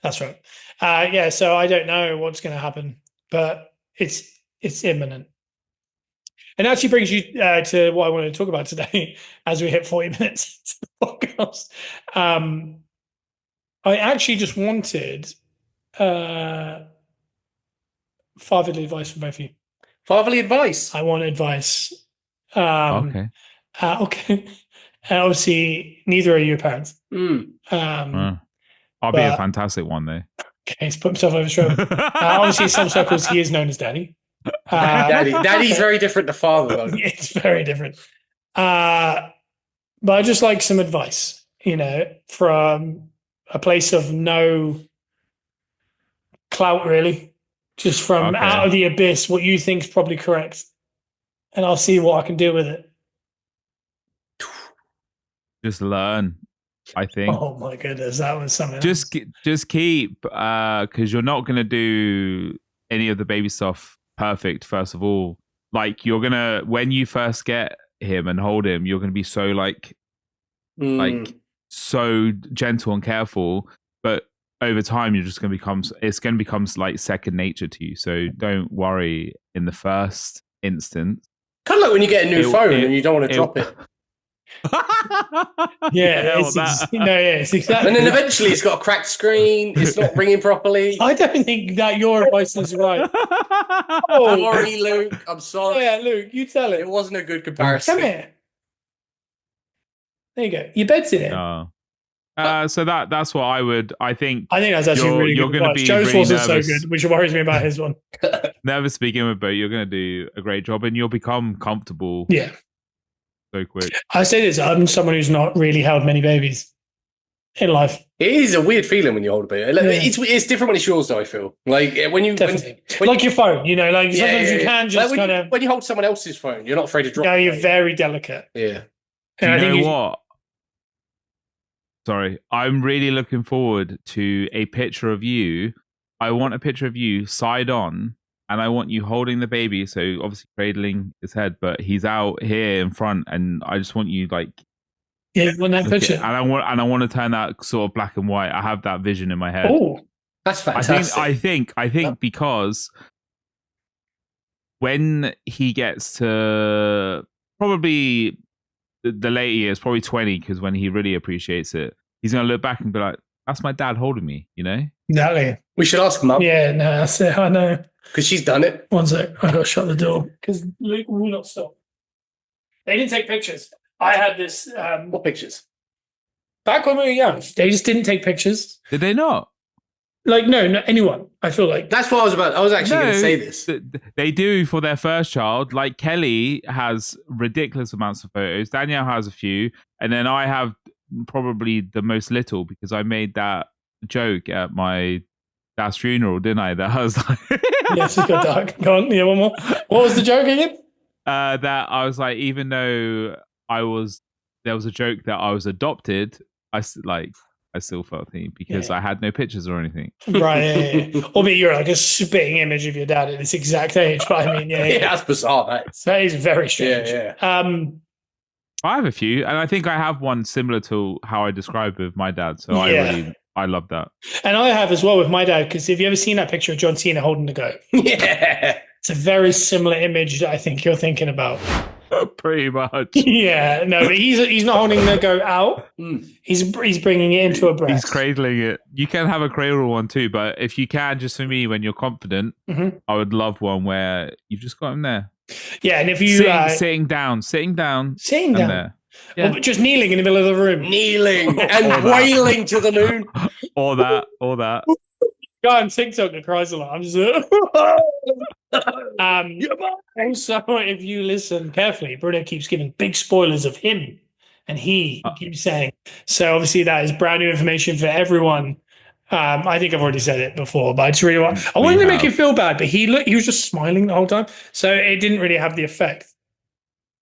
that's right. Yeah, so I don't know what's going to happen, but it's imminent. And actually brings you to what I wanted to talk about today as we hit 40 minutes into the podcast. I actually just wanted fatherly advice from both of you. Fatherly advice? I want advice. Okay. Okay. Obviously, neither are you parents. I'll be a fantastic one, though. Okay, he's put himself over his shoulder. Obviously, in some circles, he is known as Daddy. Daddy's very different to father, though. It's very different. But I just like some advice, from a place of no clout, really. Just from out of the abyss, what you think is probably correct. And I'll see what I can do with it. Just learn, I think. Oh my goodness, that was something just keep, because you're not going to do any of the baby stuff perfect, first of all. Like, you're going to, when you first get him and hold him, you're going to be so like so gentle and careful. But over time, you're just going to become like second nature to you. So don't worry in the first instance. Kind of like when you get a new phone and you don't want to drop it. It's exactly. And then eventually it's got a cracked screen. It's not ringing properly. I don't think that your advice is right. Sorry, Luke. I'm sorry. Yeah, Luke, you tell it. It wasn't a good comparison. Come here. There you go. Your bed's in it. So that's what I think that's actually really good advice. Joe's wasn't so good, which worries me about his one. nervous to begin with, but you're going to do a great job and you'll become comfortable so quick. I say this, I'm someone who's not really held many babies in life. It is a weird feeling when you hold a baby. It's different when it's yours, though, I feel. Like, when like your phone, you know, like sometimes you can just like kind of... When you hold someone else's phone, you're not afraid to drop it. No, you're very delicate. Yeah. Do you know what? Sorry. I'm really looking forward to a picture of you. I want a picture of you side on, and I want you holding the baby, so obviously cradling his head, but he's out here in front, and I just want you like... Yeah, you want that picture. And I want to turn that sort of black and white. I have that vision in my head. Oh, that's fantastic. I think because when he gets to probably the later years, probably 20, because when he really appreciates it, he's going to look back and be like, "That's my dad holding me," you know? Exactly. We should ask Mum. Yeah, no, that's it. I know. Because she's done it. One sec. I got to shut the door. Because Luke will not stop. They didn't take pictures. I had this... what pictures? Back when we were young, they just didn't take pictures. Did they not? Like, no, not anyone. I feel like... That's what I was about. I was actually going to say this. They do for their first child. Like, Kelly has ridiculous amounts of photos. Danielle has a few. And then I have probably the most little, because I made that joke at my dad's funeral, didn't I? That I was like... Yes, it's got dark. Go on, yeah, one more. What was the joke again? That I was like, even though there was a joke that I was adopted, I still felt thing because I had no pictures or anything. Right. Yeah. Or maybe you're like a spitting image of your dad at this exact age. But I mean, that's bizarre. That is very strange. Yeah. I have a few, and I think I have one similar to how I described with my dad. So I love that. And I have as well with my dad, because have you ever seen that picture of John Cena holding the goat? Yeah. It's a very similar image that I think you're thinking about. Pretty much. Yeah, no, but he's not holding the goat out. He's bringing it into a breast. He's cradling it. You can have a cradle one too, but if you can, just for me, when you're confident, I would love one where you've just got him there. Yeah, and if you sitting down, there. Yeah. Or just kneeling in the middle of the room, kneeling and wailing to the moon, or that. Guy on TikTok that cries a lot. I'm just also, if you listen carefully, Bruno keeps giving big spoilers of him, and he keeps saying. So obviously that is brand new information for everyone. I think I've already said it before, but I just really I wanted to make him feel bad, but he was just smiling the whole time, so it didn't really have the effect.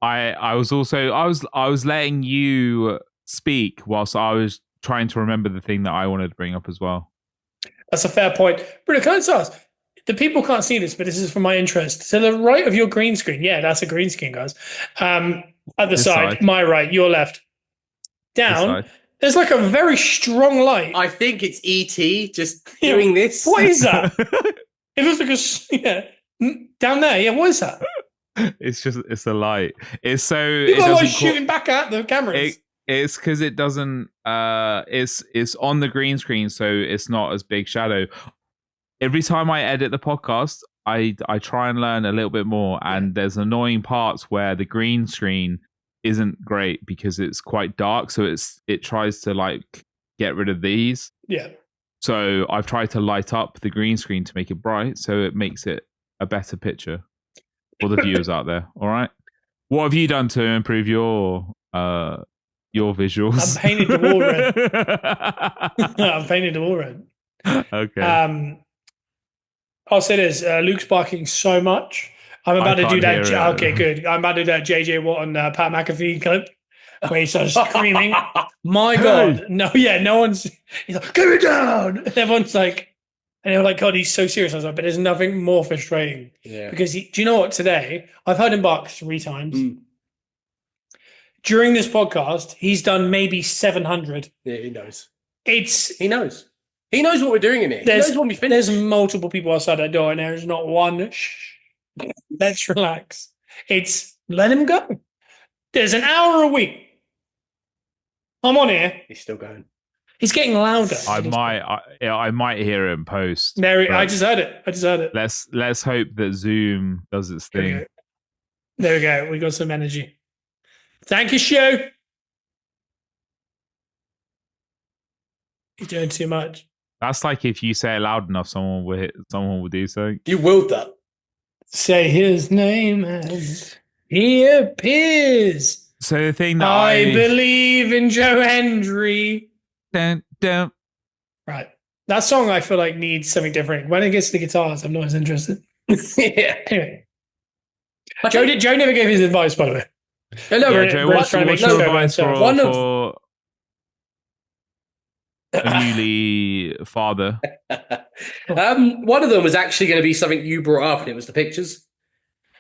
I was letting you speak whilst I was trying to remember the thing that I wanted to bring up as well. That's a fair point. Bruno, can I just ask? The people can't see this, but this is for my interest. To the right of your green screen, that's a green screen, guys. At the side, my right, your left. Down, there's like a very strong light. I think it's ET just doing this. What is that? It looks like down there. What is that? It's a light. It's so people are shooting back at the cameras. It's because it doesn't. It's on the green screen, so it's not as big shadow. Every time I edit the podcast, I try and learn a little bit more, and there's annoying parts where the green screen isn't great because it's quite dark, so it tries to like get rid of these. Yeah. So I've tried to light up the green screen to make it bright, so it makes it a better picture for the viewers out there. All right. What have you done to improve your visuals? I'm painted the wall red. I'm painted the wall red. Okay. I'll say this: Luke's barking so much. I'm about to do that. Okay, good. I'm about to do that JJ Watt on Pat McAfee clip where he starts screaming. My God, no one's. He's like, "Get it down!" And everyone's like, and they're like, "God, he's so serious." I was like, "But there's nothing more frustrating." Yeah. Because do you know what? Today I've heard him bark 3 times. During this podcast, he's done maybe 700. Yeah, he knows. He knows. He knows what we're doing in here. He knows when we finish. There's multiple people outside that door, and there's not one. Shh. Let's relax. It's let him go. There's an hour a week. I'm on here. He's still going. He's getting louder. I might hear it in post. I just heard it. Let's hope that Zoom does its thing. There we go. We got some energy. Thank you, Shu. You're doing too much. That's like if you say it loud enough, someone will do something. You willed that. Say his name and he appears. So the thing that I believe in Joe Hendry. Dun, dun. Right. That song I feel like needs something different. When it gets to the guitars, I'm not as interested. Yeah. Anyway. Joe never gave his advice, by the way. Yeah, Joe, what's your advice for a newly father? One of them was actually going to be something you brought up, and it was the pictures.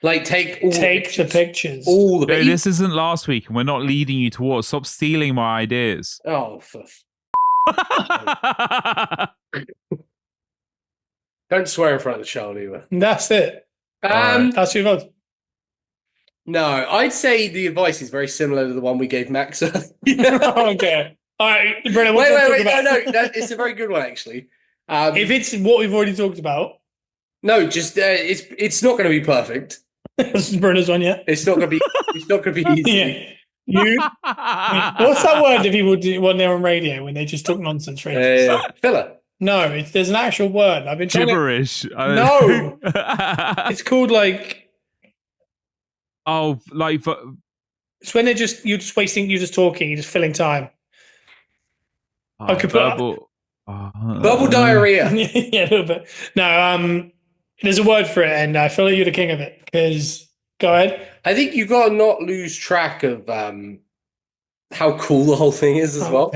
Like, take the pictures. All the pictures. No, this isn't last week, and we're not leading you towards. Stop stealing my ideas. Oh, for don't swear in front of the child either. That's it. That's your vote. No, I'd say the advice is very similar to the one we gave Max. Okay. All right, Bruno. Wait. No, it's a very good one actually. If it's what we've already talked about, no, just it's not going to be perfect. Bruno's one, yeah. It's not going to be easy. Yeah. What's that word that people do when they're on radio when they just talk nonsense? Filler. No, there's an actual word. I've been trying gibberish. No, it's called like. Oh, like it's when you're just wasting, you're just talking, you're just filling time. I could verbal diarrhea. Yeah, a little bit. No, there's a word for it, and I feel like you're the king of it. Because go ahead. I think you've got to not lose track of how cool the whole thing is as well.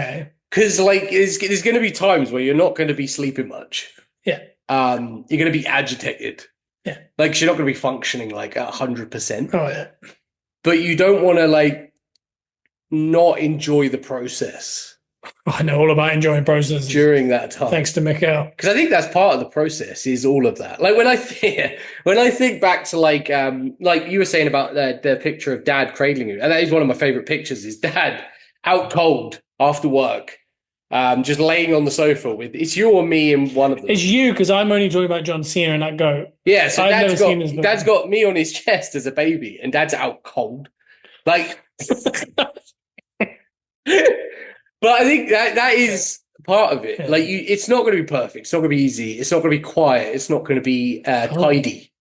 Because like, there's going to be times where you're not going to be sleeping much. Yeah. You're going to be agitated. Yeah. Like, you're not going to be functioning like 100%. Oh yeah. But you don't want to like not enjoy the process. I know all about enjoying processes during that time. Thanks to McRae. Because I think that's part of the process is all of that. Like when I think back to like you were saying about the picture of Dad cradling you, and that is one of my favorite pictures. Is Dad out cold after work, just laying on the sofa with it's you or me and one of them. It's you because I'm only talking about John Cena and that goat. Yeah, so Dad's got me on his chest as a baby, and Dad's out cold, like. But I think that is part of it. Like it's not going to be perfect. It's not going to be easy. It's not going to be quiet. It's not going to be tidy.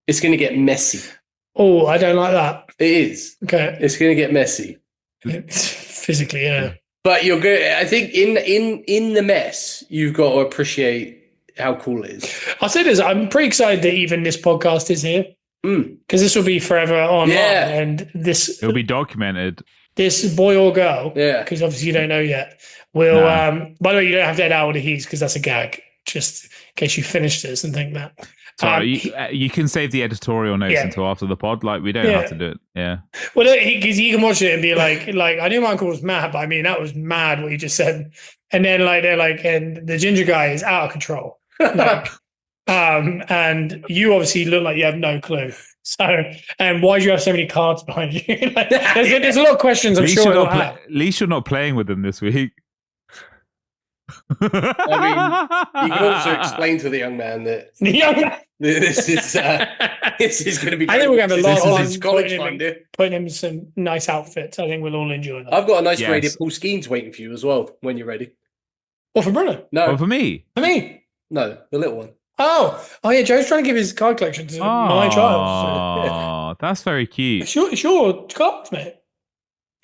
It's going to get messy. Oh, I don't like that. It is. Okay. It's going to get messy. Physically, yeah. But you're good. I think in the mess, you've got to appreciate how cool it is. I'll say this. I'm pretty excited that even this podcast is here. Because this will be forever online. Yeah. And it'll be documented. This boy or girl, yeah, because obviously you don't know yet, will, by the way, you don't have to edit out what he is because that's a gag, just in case you finish this and think that. Sorry, you can save the editorial notes until after the pod. Like, we don't have to do it. Yeah. Well, because you can watch it and be like, I knew my uncle was mad, but I mean, that was mad what you just said. And then, they're like, and the ginger guy is out of control. And you obviously look like you have no clue. So, and why do you have so many cards behind you? There's a lot of questions. I'm sure. At least you're not playing with them this week. I mean, you can also explain to the young man that this is going to be. I think we're going to have a lot of college fund. Putting him in some nice outfits. I think we'll all enjoy that. I've got a nice braided Paul Skeens waiting for you as well when you're ready. What for Bruno? No, for me. For me? No, the little one. Oh yeah, Joe's trying to give his card collection to my child. Oh, that's very cute. Sure, cards, mate.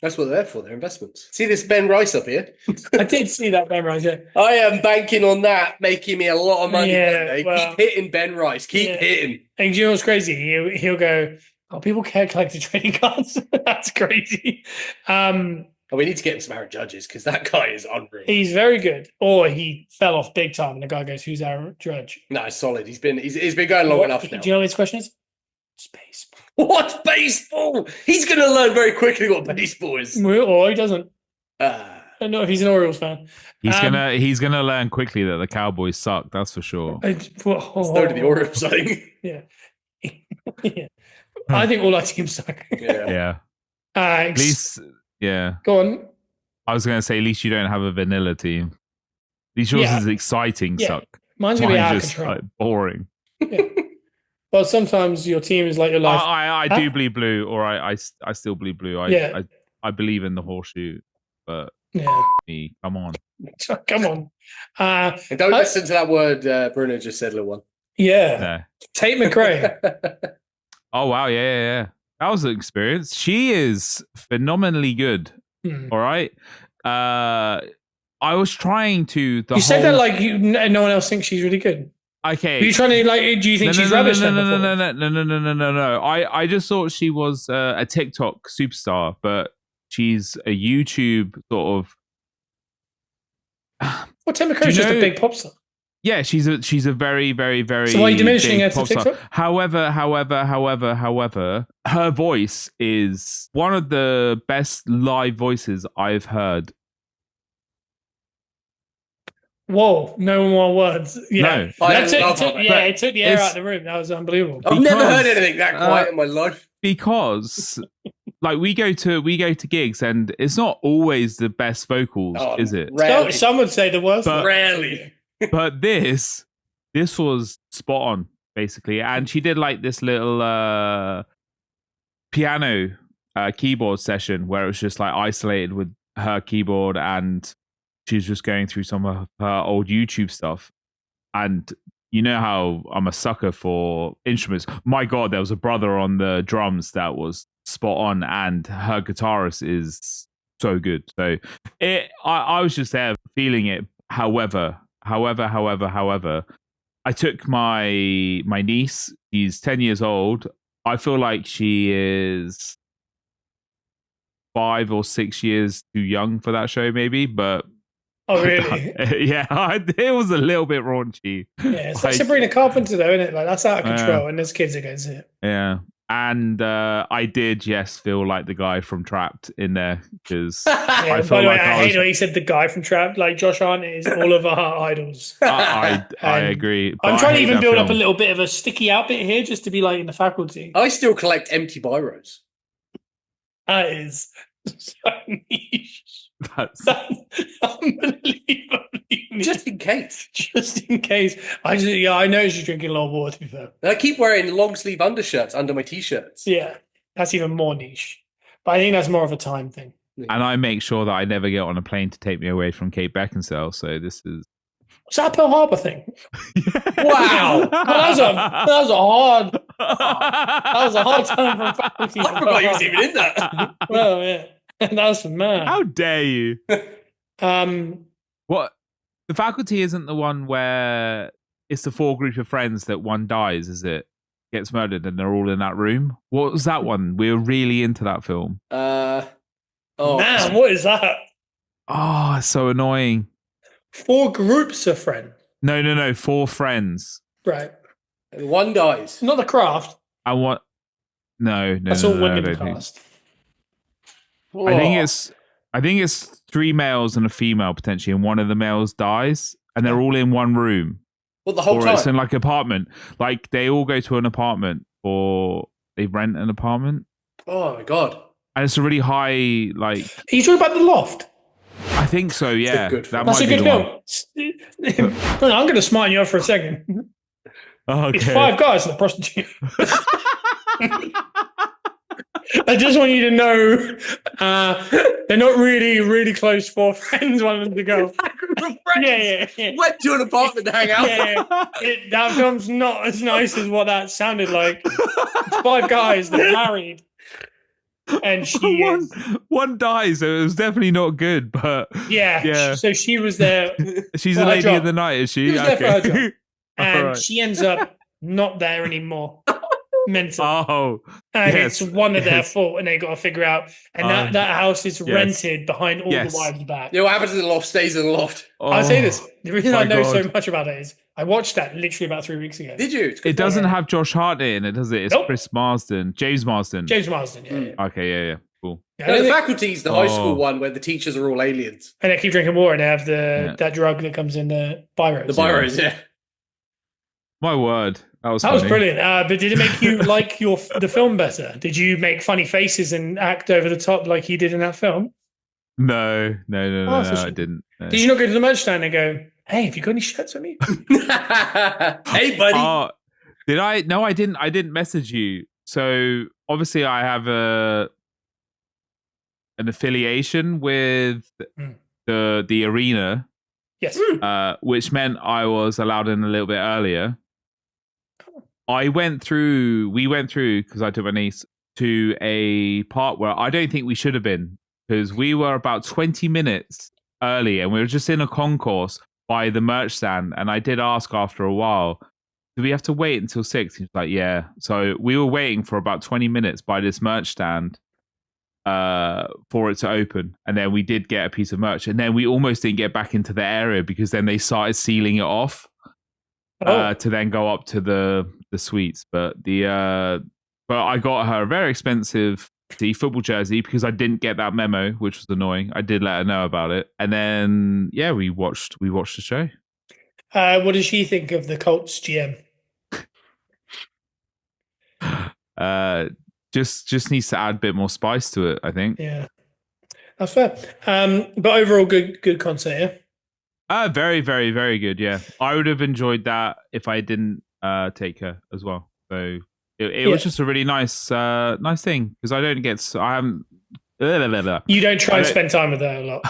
That's what they're there for. They're investments. See this Ben Rice up here? I did see that Ben Rice. Yeah, I am banking on that making me a lot of money. Yeah, keep hitting Ben Rice. Keep hitting. And you know what's crazy? He'll go. Oh, people can't collect the trading cards. That's crazy. We need to get him some Aaron Judges because that guy is unreal. He's very good. Or he fell off big time, and the guy goes, "Who's Aaron Judge?" No, he's solid. He's been going long enough now. Do you know what his question is? It's baseball. What baseball? He's going to learn very quickly what baseball is. Or he doesn't. I don't know if he's an Orioles fan. He's gonna learn quickly that the Cowboys suck. That's for sure. So do the Orioles, I think. Yeah. Yeah. I think all our teams suck. Yeah. At least. Yeah. Go on. I was going to say, at least you don't have a vanilla team. At least yours is exciting, suck. Mine's going to be out of control. Like, boring. Yeah. Well, sometimes your team is like your life. I do bleed blue, or I still bleed blue. I believe in the horseshoe, but me, come on. Come on. And don't listen to that word Bruno just said, little one. Yeah. there. Tate McRae. Oh wow, yeah. That was an experience. She is phenomenally good. All right. I was trying to. You said that like no one else thinks she's really good. Okay. Are you trying to like? Do you think she's rubbish? No. I just thought she was a TikTok superstar, but she's a YouTube sort of. Well, Tate McRae's just a big pop star. Yeah, she's a very, very, very. So why are you diminishing her to TikTok? However, her voice is one of the best live voices I've heard. Whoa, no more words. Yeah, no, it took the air out of the room. That was unbelievable. I've never heard anything that quiet in my life. Because like we go to gigs and it's not always the best vocals, is it? No, some would say the worst. But rarely. But this was spot on, basically. And she did like this little piano keyboard session where it was just like isolated with her keyboard, and she's just going through some of her old YouTube stuff. And you know how I'm a sucker for instruments. My God, there was a brother on the drums that was spot on, and her guitarist is so good. So I was just there feeling it. However, I took my niece. She's 10 years old. I feel like she is 5 or 6 years too young for that show, maybe. But oh, really? Yeah, it was a little bit raunchy. Yeah, it's like Sabrina Carpenter, though, isn't it? Like that's out of control, and there's kids against it. Yeah. And I did, yes, feel like the guy from Trapped in there because I felt like I hate when he said the guy from Trapped. Like Josh Hart is all of our idols. I agree. I'm trying to even build up a little bit of a sticky outfit here just to be like in the faculty. I still collect empty biros. That is so niche. That's unbelievably niche. Just in case. Just in case. I know she's drinking a lot of water, to be fair. And I keep wearing long sleeve undershirts under my t-shirts. Yeah, that's even more niche. But I think that's more of a time thing. And I make sure that I never get on a plane to take me away from Cape Beckinsale. So this is. Was that a Pearl Harbor thing? Wow. that was a hard time for faculty. I forgot he was even in that. Well, yeah. That was mad. How dare you? What? The faculty isn't the one where it's the 4 group of friends that one dies, is it? Gets murdered and they're all in that room. What was that one? We were really into that film. Man, what is that? Oh, so annoying. 4 groups of friends. No, 4 friends. Right. And one dies. Not The Craft. No. That's all women cast. I think it's 3 males and a female potentially, and one of the males dies, and they're all in one room. Well, the whole time. It's in like an apartment. Like they all go to an apartment, or they rent an apartment. Oh my God! And it's a really high like. Are you talking about The Loft? I think so. Yeah, that's a good film. I'm going to smarten you up for a second. Okay. It's 5 guys and a prostitute. I just want you to know they're not really close 4 friends. One of them to go. Yeah. Went to an apartment to hang out. That film's not as nice as what that sounded like. It's 5 guys that are married. And one dies, so it was definitely not good. But yeah. So she was there. She's a lady of the night, is she? She was there for her job. And she ends up not there anymore. Mentally. Oh, and it's one of their fault, and they got to figure out. And that house is rented behind all the wives' back. Yeah, what happens in the loft stays in the loft. I'll say this: the reason I know so much about it is I watched that literally about 3 weeks ago. Did you? It doesn't have Josh Hart in it, does it? It's Chris Marsden, James Marsden. Yeah. Okay, yeah, cool. No, the faculty's the high school one where the teachers are all aliens, and they keep drinking water, and they have that drug that comes in the biros. The biros, yeah. My word. That was brilliant. But did it make you like the film better? Did you make funny faces and act over the top like he did in that film? No, I didn't. No. Did you not go to the merch stand and go, "Hey, have you got any shirts for me?" Hey, buddy. Did I? No, I didn't. I didn't message you. So obviously, I have an affiliation with the arena. Yes. Which meant I was allowed in a little bit earlier. we went through because I took my niece to a part where I don't think we should have been, because we were about 20 minutes early and we were just in a concourse by the merch stand. And I did ask after a while, do we have to wait until 6? He was like, yeah. So we were waiting for about 20 minutes by this merch stand for it to open. And then we did get a piece of merch. And then we almost didn't get back into the area because then they started sealing it off to then go up to the suites. But I got her a very expensive football jersey because I didn't get that memo, which was annoying. I did let her know about it. And then, yeah, we watched the show. What does she think of the Colts GM? Just needs to add a bit more spice to it, I think. Yeah, that's fair. But overall, good concert, yeah. Very, very, very good. Yeah, I would have enjoyed that if I didn't take her as well. So it was just a really nice thing because I haven't. You don't try and spend time with her a lot.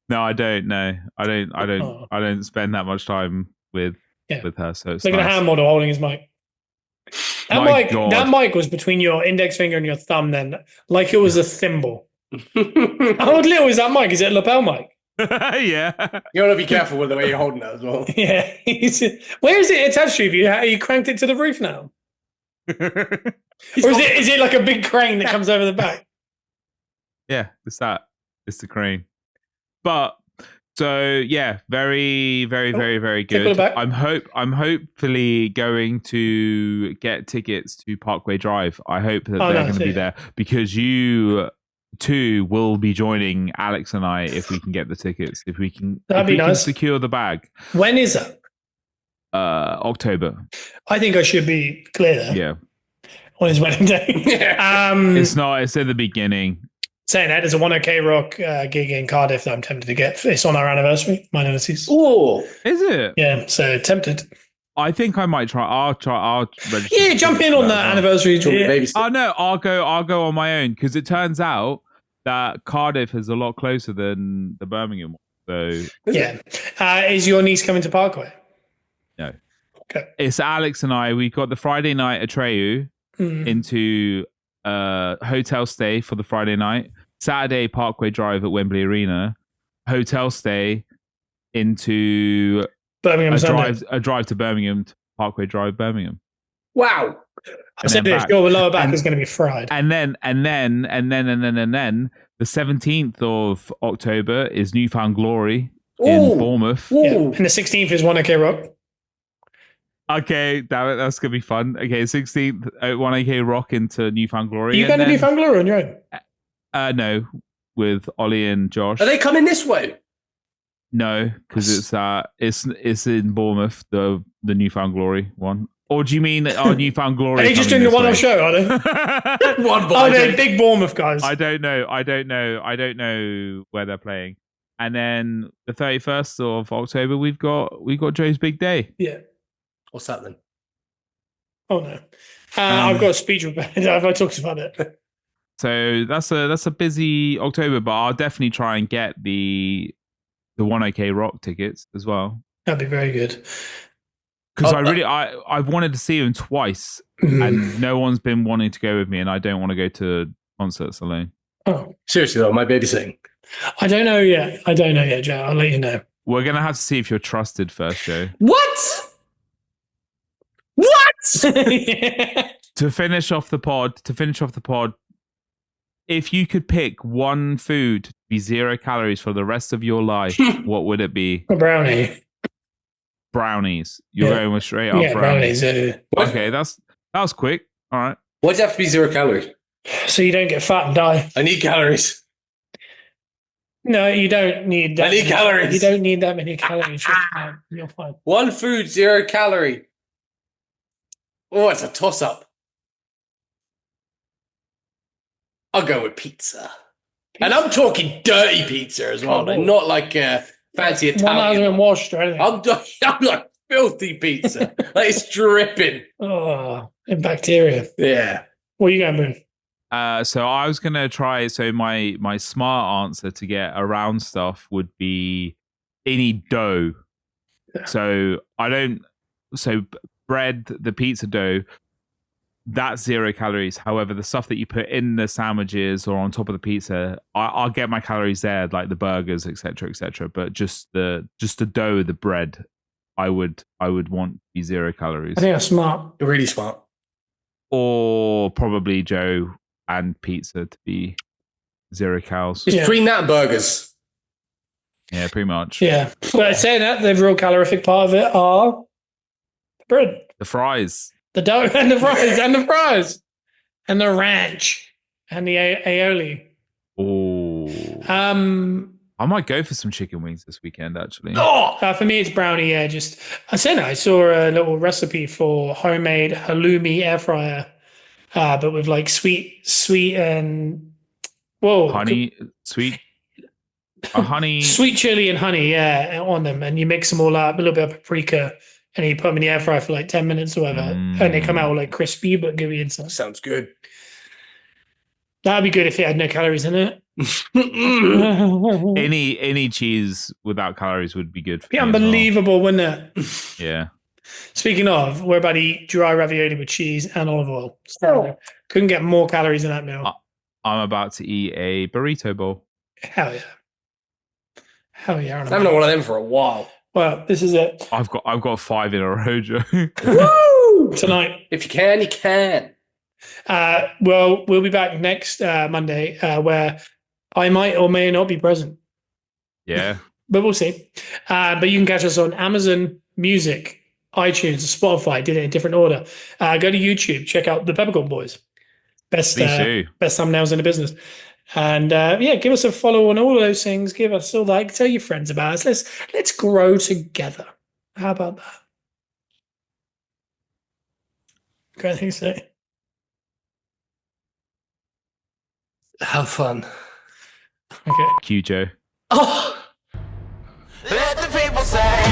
No, I don't. No, I don't spend that much time with her. So it's look at a hand model holding his mic. That mic was between your index finger and your thumb then, like it was a thimble. How little is that mic? Is it a lapel mic? Yeah. You want to be careful with the way you're holding it as well. Yeah. Where is it attached to? You cranked it to the roof now? Or is it like a big crane that comes over the back? Yeah, it's that. It's the crane. But so yeah, very, very, very, very good. I'm hopefully going to get tickets to Parkway Drive. I hope that they're going to be there because you two will be joining Alex and I if we can get the tickets. If we can, can secure the bag. When is that? October. I think I should be clear there. Yeah. On his wedding day. It's not. It's at the beginning. Saying that, there's a 1OK Rock gig in Cardiff that I'm tempted to get. It's on our anniversary, mine and Lucy's. Oh, is it? Yeah, so tempted. I think I might try. I'll register. Yeah, jump in on that anniversary. Yeah. Oh no, I'll go on my own because it turns out that Cardiff is a lot closer than the Birmingham one. So yeah, is your niece coming to Parkway? No. Okay. It's Alex and I. We got the Friday night Atreyu into hotel stay for the Friday night. Saturday Parkway Drive at Wembley Arena. Hotel stay into Birmingham. A drive to Birmingham, to Parkway Drive, Birmingham. Wow. I said this, your lower back is going to be fried. And then the 17th of October is Newfound Glory in Bournemouth. Yeah. And the 16th is 1OK Rock. Okay, that's going to be fun. Okay, 16th, 1AK Rock into Newfound Glory. Are you going to Newfound Glory on your own? No, with Ollie and Josh. Are they coming this way? No, because it's in Bournemouth, the Newfound Glory one. Or do you mean Newfound Glory? Are they just doing the one-off show, are they? They're big Bournemouth guys. I don't know where they're playing. And then the 31st of October, we've got Joe's big day. Yeah. What's that then? Oh no, I've got a speech prepared. Have I talked about it? So that's a busy October, but I'll definitely try and get the 1OK Rock tickets as well. That'd be very good. Because I've wanted to see him twice, and no one's been wanting to go with me, and I don't want to go to concerts alone. Oh, seriously though, my babysitting. I don't know yet, Joe. I'll let you know. We're gonna have to see if you're trusted first, Joe. What? To finish off the pod, if you could pick one food to be 0 calories for the rest of your life, what would it be? A brownie. Brownies. You're going with straight up brownies. Okay, that was quick. All right. Why does it have to be 0 calories? So you don't get fat and die. I need calories. No, you don't need that. I need calories. You don't need that many calories. You're fine. One food, 0 calorie. Oh, it's a toss-up. I'll go with pizza. And I'm talking dirty pizza as well, not like fancy Italian. One hasn't been washed or anything. I'm like filthy pizza. Like it's dripping. Oh, and bacteria. Yeah. What are you going with? So I was gonna try. So my smart answer to get around stuff would be any dough. So I don't. So bread, the pizza dough, that's 0 calories. However, the stuff that you put in the sandwiches or on top of the pizza, I'll get my calories there, like the burgers, etc., etc. But just the dough, the bread, I would want to be 0 calories. I think that's smart. You're really smart. Or probably Joe and pizza to be 0 calories. It's between that and burgers. Yeah, pretty much. Yeah. But saying that, the real calorific part of it are the bread, the fries, the dough, and the fries, and the ranch, and the aioli. Oh. I might go for some chicken wings this weekend, actually. For me, it's brownie. Yeah, just I saw a little recipe for homemade halloumi air fryer, but with like sweet and honey, sweet chili and honey, on them, and you mix them all up, a little bit of paprika, and you put them in the air fryer for like 10 minutes or whatever, and they come out all like crispy but gooey inside. Sounds good. That'd be good if it had no calories in it. Any cheese without calories would be good. Be unbelievable, wouldn't it? Yeah. Speaking of, we're about to eat dry ravioli with cheese and olive oil. So couldn't get more calories in that meal. I'm about to eat a burrito bowl. Hell yeah. Hell yeah. I haven't had one of them for a while. Well, this is it. I've got 5 in a row, Joe. Woo! Tonight. If you can, you can. Well, we'll be back next Monday where I might or may not be present. Yeah. But we'll see. But you can catch us on Amazon Music, iTunes, Spotify. Did it in different order. Go to YouTube. Check out the Peppercorn Boys. Best thumbnails in the business. And give us a follow on all of those things. Give us a like. Tell your friends about us. Let's grow together. How about that? Got anything to say? Have fun. Okay. Cue, Joe. Oh. Let the people say